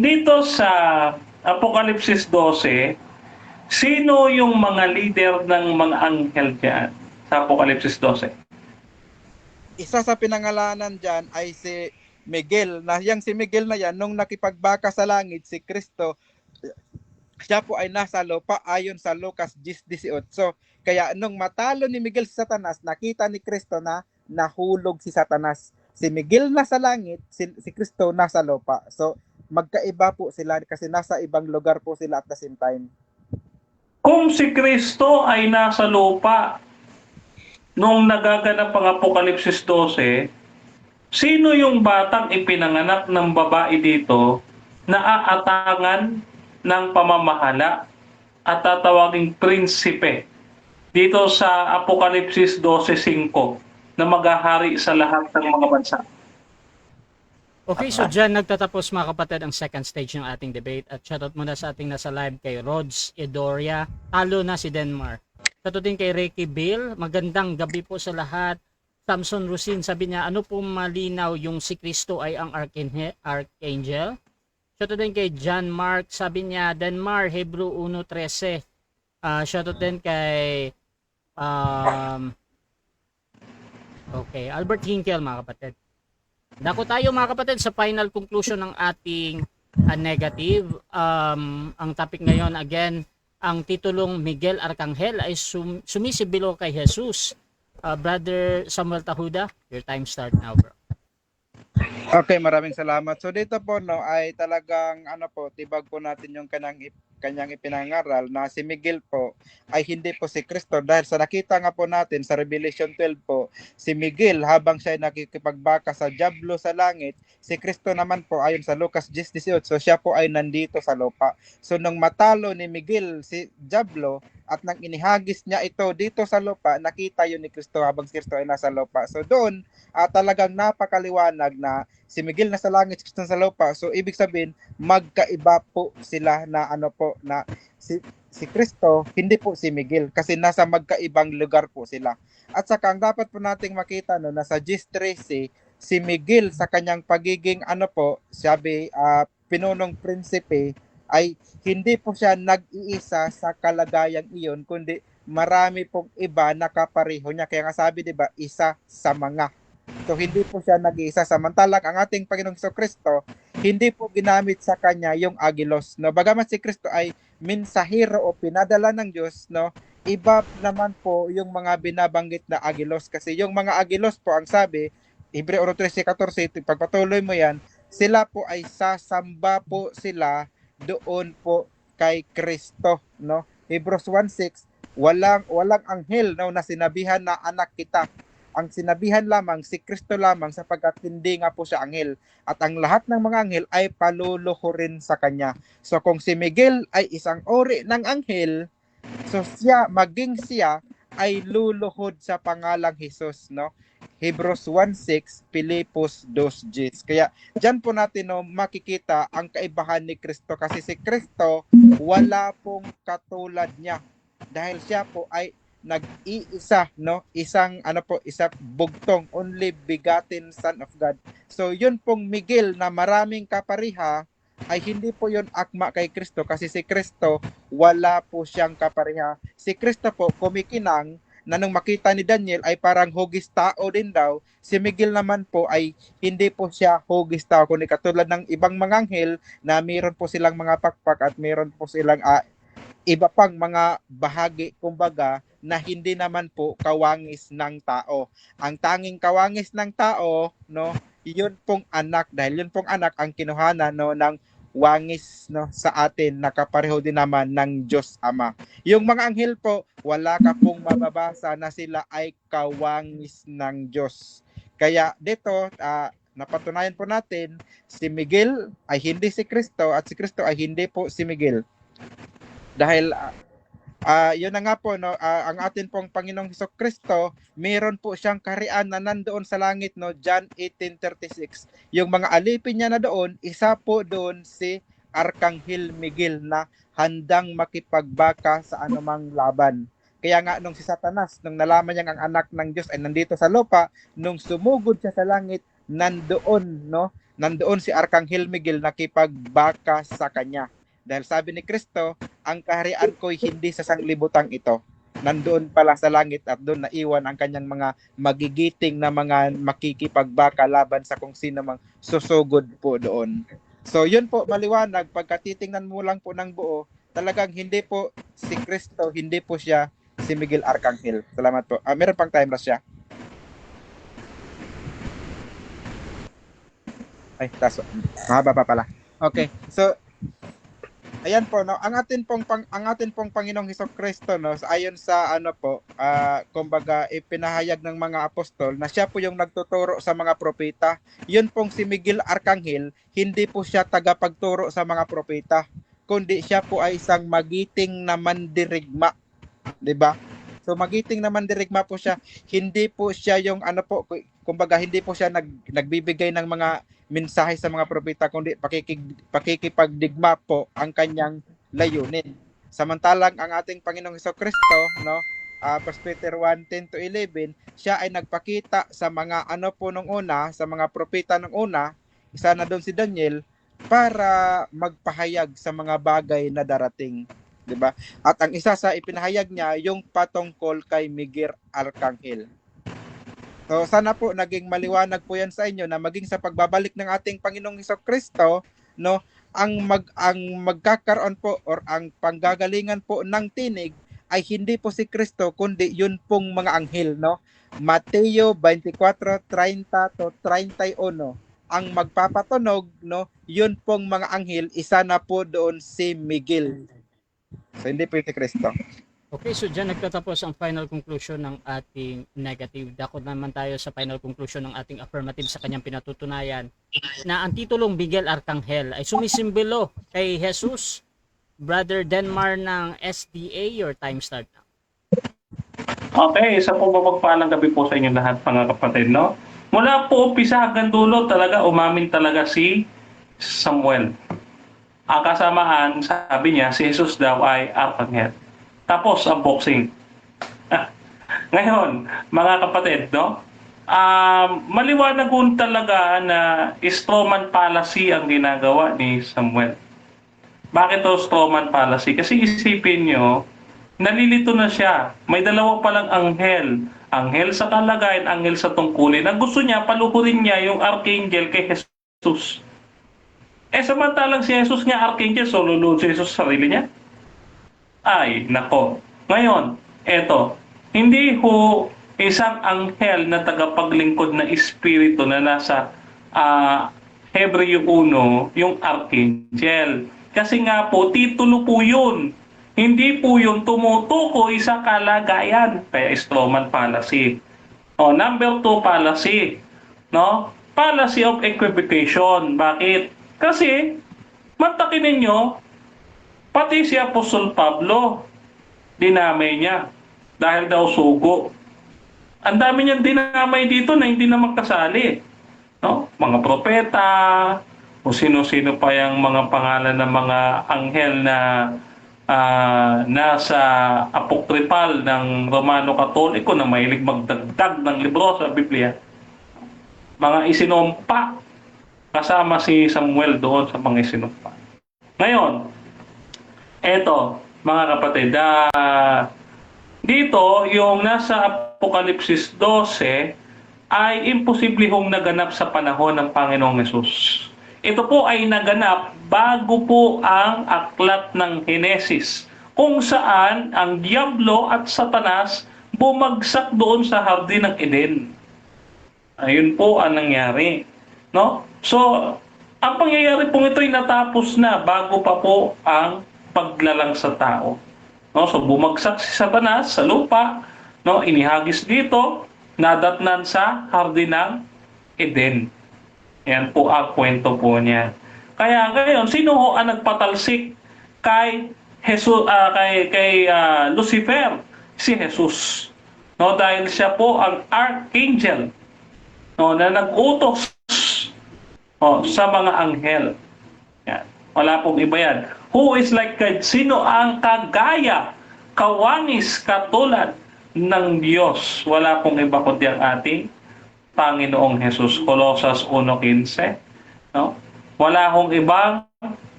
Dito sa Apokalipsis 12, sino yung mga leader ng mga anghel dyan sa Apokalipsis 12? Isa sa pinangalanan dyan ay si Miguel. Si Miguel na yan, nung nakipagbaka sa langit si Kristo, siya po ay nasa lupa ayon sa Lucas 10:18. Kaya nung matalo ni Miguel si Satanas, nakita ni Kristo na nahulog si Satanas. Si Miguel nasa langit, si Kristo nasa lupa. So magkaiba po sila kasi nasa ibang lugar po sila at the same time. Kung si Kristo ay nasa lupa nung nagaganap ang Apokalipsis 12, sino yung batang ipinanganak ng babae dito na aatangan ng pamamahala at tatawaging prinsipe dito sa Apokalipsis 12:5 na maghahari sa lahat ng mga bansa? Okay, so dyan nagtatapos mga kapatid ang second stage ng ating debate at shoutout muna sa ating nasa live kay Rods Edoria, talo na si Denmark. Shoutout din kay Ricky Bill, magandang gabi po sa lahat. Samson Rusin, sabi niya, ano po malinaw yung si Kristo ay ang archangel? Shoutout din kay John Mark, sabi niya, Denmark, Hebrew 1:13. Shoutout din kay okay, Albert Hinkel mga kapatid. Dako tayo mga kapatid sa final conclusion ng ating negative. Ang topic ngayon again, ang titulong Miguel Arcangel ay sumisibilo kay Jesus. Brother Samuel Tahuda, your time start now, bro. Okay, maraming salamat. So dito po ay talagang tibag po natin yung kanyang ipinangaral na si Miguel po ay hindi po si Kristo, dahil sa nakita nga po natin sa Revelation 12 po, si Miguel habang siya ay nakikipagbaka sa diablo sa langit, si Kristo naman po ayon sa Lucas 10:18, so siya po ay nandito sa lupa. So nung matalo ni Miguel si diablo at nang inihagis niya ito dito sa lupa, nakita yun ni Kristo habang si Kristo ay nasa lupa. So doon talagang napakaliwanag na si Miguel nasa langit, si Kristo sa lupa. So ibig sabihin magkaiba po sila na na si Kristo, hindi po si Miguel, kasi nasa magkaibang lugar po sila. At saka ang dapat po nating makita nasa 10:13, si Miguel sa kanyang pagiging ano po, sabi pinunong prinsipe ay hindi po siya nag-iisa sa kalagayang iyon kundi marami pong iba na kapareho niya. Kaya nga sabi 'di ba, isa sa mga. So hindi po siya nag-iisa, samantalang ang ating Panginoong Kristo hindi po ginamit sa kanya yung agilos, no. Bagamat si Kristo ay mensahero o pinadala ng Diyos, no, iba naman po yung mga binabanggit na agilos, kasi yung mga agilos po ang sabi Hebreo 13:14, pagpatuloy mo yan, sila po ay sasamba po sila doon po kay Kristo, no. Hebrews 1:6, walang anghel, no, na sinabihan na anak kita. Ang sinabihan lamang si Kristo lamang, sapagkat hindi nga po siya anghel. At ang lahat ng mga anghel ay paluluhurin sa kanya. So kung si Miguel ay isang uri ng anghel, so maging siya ay luluhod sa pangalang Jesus, no? Hebrews 1:6, Pilipos 2:10. Kaya diyan po natin, no, makikita ang kaibahan ni Kristo, kasi si Kristo wala pong katulad niya, dahil siya po ay nag-iisa, no, isa bugtong, only begotten Son of God. So yun pong Miguel na maraming kapariha ay hindi po yun akma kay Kristo, kasi si Kristo wala po siyang kapariha. Si Kristo po kumikinang na nung makita ni Daniel ay parang hugis tao din daw. Si Miguel naman po ay hindi po siya hugis tao, kundi katulad ng ibang mga anghel na mayroon po silang mga pakpak at mayroon po silang iba pang mga bahagi, kumbaga, na hindi naman po kawangis ng tao. Ang tanging kawangis ng tao, no, yun pong anak, dahil yun pong anak ang kinuhanan, no, ng wangis, no, sa atin, nakapareho din naman ng Diyos Ama. Yung mga anghel po, wala ka pong mababasa na sila ay kawangis ng Diyos. Kaya dito, napatunayan po natin, si Miguel ay hindi si Kristo at si Kristo ay hindi po si Miguel. Dahil yun na nga po, no, ang atin pong Panginoong Hesukristo, meron po siyang kaharian na nandoon sa langit, no, John 18:36. Yung mga alipin niya na doon, isa po doon si Arkanghel Miguel na handang makipagbaka sa anumang laban. Kaya nga nung si Satanas, nung nalaman niya ang anak ng Diyos ay nandito sa lupa, nung sumugod siya sa langit, nandoon si Arkanghel Miguel nakipagbaka sa kanya. Dahil sabi ni Kristo, ang kaharian ko'y hindi sa sanglibutang ito. Nandoon pala sa langit at doon naiwan ang kanyang mga magigiting na mga makikipagbaka laban sa kung sino mang susugod po doon. So yun po, maliwanag, pagka titingnan mo lang po ng buo, talagang hindi po si Kristo, hindi po siya si Miguel Arkanghel. Salamat po. Meron pang time rush siya. Ay, mahaba pa pala. Okay, so ayan po, no, ang atin pong Panginoong Hesukristo, no, ayon sa kumbaga ipinahayag ng mga apostol na siya po yung nagtuturo sa mga propeta. Yun pong si Miguel Arkanghel, hindi po siya tagapagturo sa mga propeta, kundi siya po ay isang magiting na mandirigma, 'di ba? So magiting na mandirigma po siya, hindi po siya yung kumbaga hindi po siya nagbibigay ng mga mensahe sa mga propeta, kundi pakikipagdigma po ang kanyang layunin. Samantalang ang ating Panginoong Hesukristo, no, 1 Peter 1:10-11, siya ay nagpakita sa mga nung una, sa mga propeta nung una, isa na doon si Daniel, para magpahayag sa mga bagay na darating, 'di ba? At ang isa sa ipinahayag niya yung patungkol kay Miguel Arkanghel. So sana po naging maliwanag po yan sa inyo na maging sa pagbabalik ng ating Panginoong Hesukristo, no, ang magkakaroon po or ang panggagalingan po ng tinig ay hindi po si Kristo kundi yun pong mga anghel, no. Mateo 24:30-31 ang magpapatunog, no, yun pong mga anghel, isa na po doon si Miguel. So hindi po si Kristo. Okay, so dyan nagtatapos ang final conclusion ng ating negative. Dako naman tayo sa final conclusion ng ating affirmative sa kanyang pinatutunayan na ang titulong Miguel Arkanghel ay sumisimbolo kay Jesus. Brother Denmar ng SDA, your time start now. Okay, isa po mapagpalang gabi po sa inyo lahat, mga kapatid, no? Mula po umpisa hanggang dulo talaga, umamin talaga si Samuel. Ang kasamaan, sabi niya, si Jesus daw ay Arkanghel. Tapos, unboxing. Ngayon, mga kapatid, no? maliwanag po talaga na strawman fallacy ang ginagawa ni Samuel. Bakit to strawman fallacy? Kasi isipin nyo, nalilito na siya. May dalawa palang anghel. Anghel sa kalagayan, anghel sa tungkulin. Ang gusto niya, paluhurin niya yung archangel kay Jesus. Samantalang si Jesus nga archangel, so lulod si Jesus sa sarili niya. Ay, nako. Ngayon, eto, hindi ho isang anghel na tagapaglingkod na espiritu na nasa Hebreo 1, yung archangel. Kasi nga po, titulo po yun. Hindi po yun tumutukoy sa kalagayan. Kaya strawman fallacy. Number 2 fallacy. No? Fallacy of equivocation. Bakit? Kasi, mantakin ninyo, pati si Apostol Pablo, dinamay niya. Dahil daw sugo. Ang dami niyang dinamay dito na hindi na magkasali. No? Mga propeta, o sino-sino pa yung mga pangalan ng mga anghel na nasa apokryphal ng Romano Katoliko na mahilig magdagdag ng libro sa Biblia. Mga isinumpa kasama si Samuel doon sa mga isinumpa. Ngayon, eto mga kapatid, dito yung nasa Apokalipsis 12 ay imposible hong naganap sa panahon ng Panginoong Hesus. Ito po ay naganap bago po ang aklat ng Henesis, kung saan ang Diablo at Satanas bumagsak doon sa Hardin ng Eden. Ayun po ang nangyari. No? So, ang pangyayari pong ito ay natapos na bago pa po ang paglalang sa tao. No? So, bumagsak si Satanas sa lupa, no? Inihagis dito, nadatnan sa Hardin ng Eden. Yan po ang kwento po niya. Kaya ngayon, sino ho ang nagpatalsik kay Jesus, kay Lucifer? Si Jesus. No, dahil siya po ang archangel, no, na nag-utos sa mga anghel. Yan. Wala pong iba yan. Who is like God? Sino ang kagaya, kawangis, katulad ng Diyos? Wala pong iba kundi ang ating Panginoong Jesus. Colossus 1:15. No? Wala hong ibang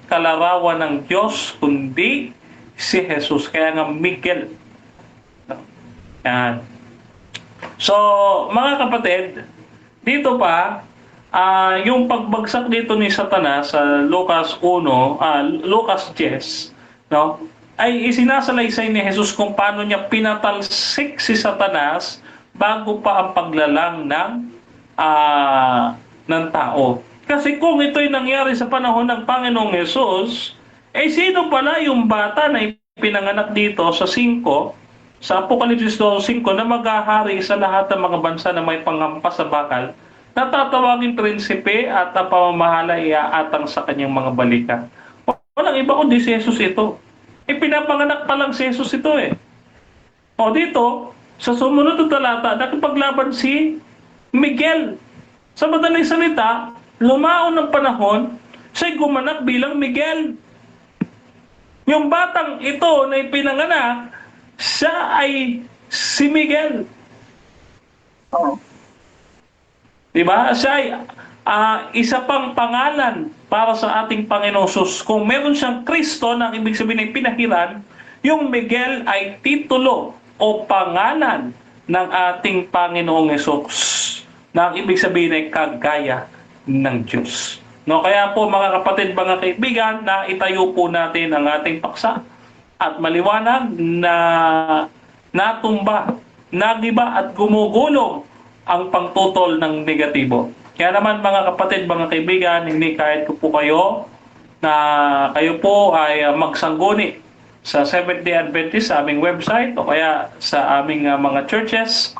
kalarawan ng Diyos kundi si Jesus. Kaya nga Miguel. No? Yan. So, mga kapatid, dito pa, yung pagbagsak dito ni Satanas sa Lucas 10, no? Ay isinasalaysay ni Jesus kung paano niya pinatalsik si Satanas bago pa ang paglalang ng tao. Kasi kung ito'y nangyari sa panahon ng Panginoong Hesus, sino pala yung bata na ipinanganak dito sa 5, sa Apokalipsis 5, na maghahari sa lahat ng mga bansa na may panghampas sa bakal, na tatawagin prinsipe at ang pamamahala iaatang sa kanyang mga balikan. Walang iba kundi si Jesus ito. Pinapanganak pa lang si Jesus ito eh. Dito, sa sumunod na talata, nakipaglaban si Miguel. Sa madaling salita, lumaon ng panahon, siya'y gumanak bilang Miguel. Yung batang ito na ipinanganak, siya ay si Miguel. Diba? Siya ay isa pang pangalan para sa ating Panginoong Sus. Kung meron siyang Kristo na ibig sabihin ay pinahiran, yung Miguel ay titulo o pangalan ng ating Panginoong Hesus, na ang ibig sabihin ay kagaya ng Diyos. No, kaya po mga kapatid, mga kaibigan, na itayo po natin ang ating paksa at maliwanag na natumba, nagiba at gumugulong ang pangtutol ng negatibo. Kaya naman mga kapatid, mga kaibigan, hindi kahit po kayo na kayo po ay magsangguni sa Seventh-day Adventist sa aming website o kaya sa aming mga churches.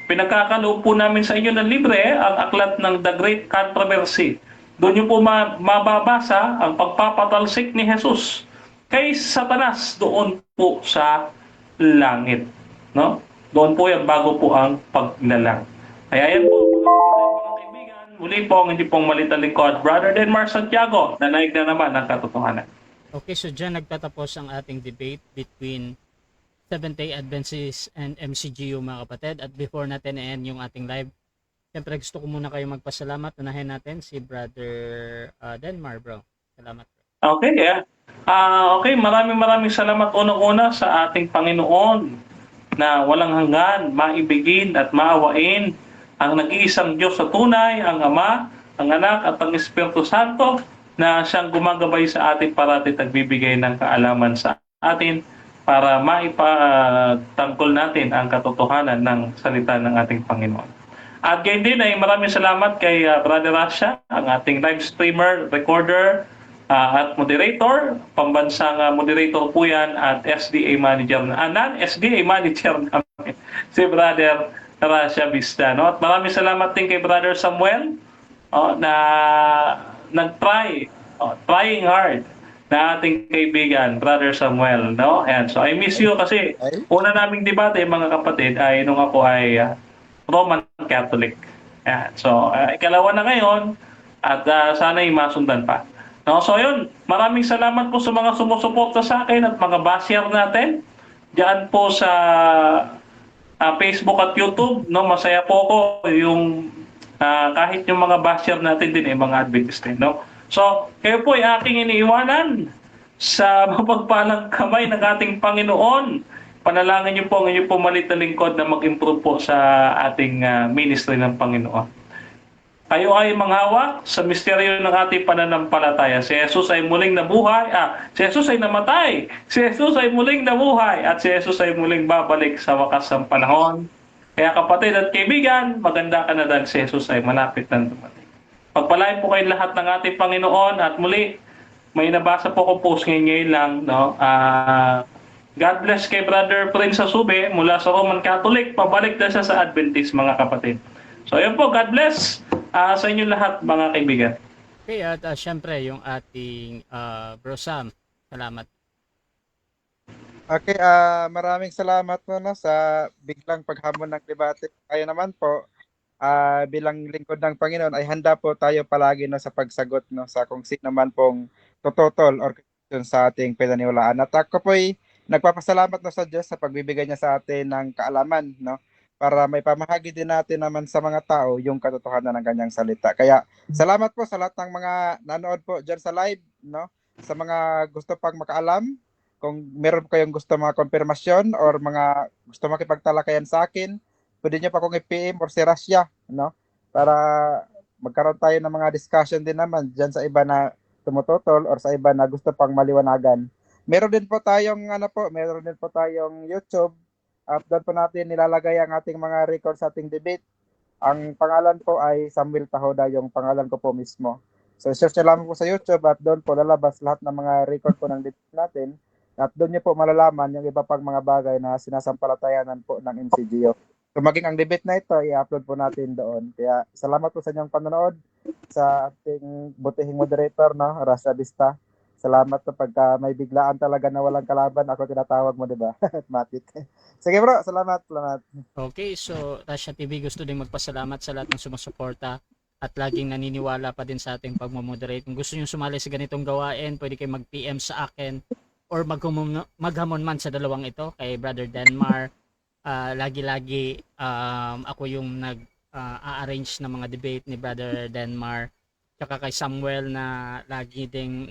Pinagkakaloob po namin sa inyo ng libre ang aklat ng The Great Controversy. Doon nyo po mababasa ang pagpapatalsik ni Jesus kay Satanas doon po sa langit. No? Doon po yan bago po ang paglalang. Kaya yan po, mga kaibigan, muli po ang hindi pong malitang lingkod, Brother Denmar Santiago, nanaig na naman ang katotohanan. Okay, so dyan nagtatapos ang ating debate between Seventh-day Adventists and MCGU mga kapatid. At before natin i-end yung ating live, Siyempre gusto ko muna kayo magpasalamat. Unahin natin si Brother Denmar, bro. Salamat. Okay, yeah. Okay, maraming salamat unang-una sa ating Panginoon na walang hanggan, maibigin at maawain ang nag-iisang Diyos sa tunay, ang Ama, ang Anak at ang Espiritu Santo na siyang gumagabay sa atin parati at nagbibigay ng kaalaman sa atin para maipatangkol natin ang katotohanan ng salita ng ating Panginoon. At gayon din ay maraming salamat kay Brother Rasha, ang ating live streamer, recorder, at moderator. Pambansang moderator po yan at SDA manager, non-SDA manager namin, si Brother Rasha Vista. No? At maraming salamat din kay Brother Samuel na nag-try, trying hard na ating kaibigan, Brother Samuel. No? Ayan. So I miss you kasi una naming debate, mga kapatid, ay nung ako ay Roman Catholic. Ayan. So, ikalawa na ngayon at sana'y masundan pa. No? So, yun. Maraming salamat po sa mga sumusuporta sa akin at mga basher natin. Diyan po sa Facebook at YouTube. No? Masaya po ako yung kahit yung mga basher natin din ay mga Adventist din. No? So, kayo po ay aking iniiwanan sa mapagpalang kamay ng ating Panginoon. Panalangin niyo po ang inyong pumalit na lingkod na mag-improve po sa ating ministry ng Panginoon. Kayo ay manghawak sa misteryo ng ating pananampalataya. Si Jesus ay muling nabuhay. Si Jesus ay namatay. Si Jesus ay muling nabuhay. At si Jesus ay muling babalik sa wakas ng panahon. Kaya kapatid at kaibigan, maganda ka na dahil si Jesus ay malapit na dumating. Pagpalain po kayo lahat ng ating Panginoon. At muli, may nabasa po ko post ngayon lang, no? God bless kay Brother Prince Asube mula sa Roman Catholic, pabalik na siya sa Adventist, mga kapatid. So ayun po, God bless sa inyo lahat, mga kaibigan. Okay, at syempre yung ating Bro Sam, salamat. Okay, maraming salamat po no, sa biglang paghamon ng debate. Kaya naman po, bilang lingkod ng Panginoon ay handa po tayo palagi no, sa pagsagot no, sa kung sino man pong tototol or question sa ating pinaniwalaan. At ako po'y nagpapasalamat na sa Diyos sa pagbibigay niya sa atin ng kaalaman, no? Para may pamahagi din natin naman sa mga tao yung katotohanan ng kanyang salita. Kaya salamat po sa lahat ng mga nanood po dyan sa live, no? Sa mga gusto pang makaalam, kung meron kayong gusto mga konfirmasyon or mga gusto makipagtalakayan sa akin, pwede niyo pa akong i-PM or si Rasya, no? Para magkaroon tayo ng mga discussion din naman dyan sa iba na tumututol or sa iba na gusto pang maliwanagan. Meron din po tayong YouTube. Doon po natin nilalagay ang ating mga records sa ating debate. Ang pangalan po ay Samuel Tahoda, yung pangalan ko po mismo. So search nyo lamang po sa YouTube at doon po lalabas lahat ng mga record po ng debate natin. At doon nyo po malalaman yung iba pang mga bagay na sinasampalatayanan po ng MCGO. So maging ang debate na ito, i-upload po natin doon. Kaya salamat po sa inyong panonood, sa ating butihing moderator, no, Rasha Vista. Salamat po pagka may biglaan talaga na walang kalaban, ako tinatawag mo, di ba? Matit. Sige bro, salamat. Okay, so Rasha TV gusto din magpasalamat sa lahat ng sumusuporta at laging naniniwala pa din sa ating pagmamoderate. Kung gusto niyo sumali sa ganitong gawain, pwede kayo mag-PM sa akin or maghamon man sa dalawang ito kay Brother Denmar. Lagi-lagi ako yung nag-arrange ng mga debate ni Brother Denmar. Tsaka kay Samuel na lagi ding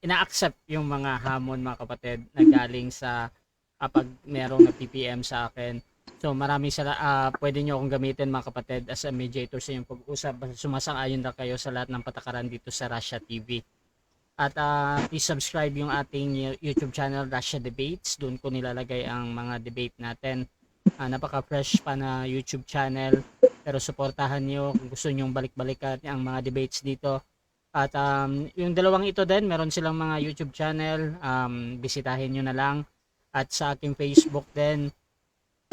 ina-accept yung mga hamon, mga kapatid, na galing sa kapag merong nag-PPM sa akin. So maraming pwede nyo akong gamitin, mga kapatid, as a mediator sa inyong pag-usap. Basta sumasang-ayon na kayo sa lahat ng patakaran dito sa Rasha TV. At please subscribe yung ating YouTube channel, Rasha Debates. Doon ko nilalagay ang mga debate natin. Napaka-fresh pa na YouTube channel. Pero suportahan nyo kung gusto nyong balik-balikan ang mga debates dito. At yung dalawang ito din, meron silang mga YouTube channel. Bisitahin nyo na lang. At sa aking Facebook din,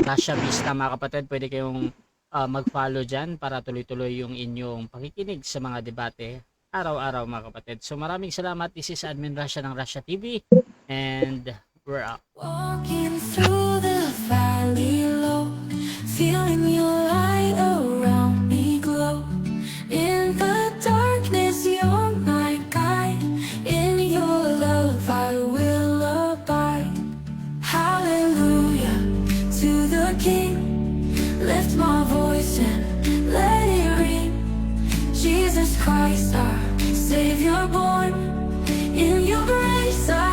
Rasha Vista, mga kapatid, pwede kayong mag-follow dyan para tuloy-tuloy yung inyong pakikinig sa mga debate araw-araw, mga kapatid. So maraming salamat. This is Admin Rasha ng Rasha TV. And we're out. Walking through the valley low, feeling your light around me glow. In the darkness, you're my guide. In your love, I will abide. Hallelujah to the King. were born. In your grace I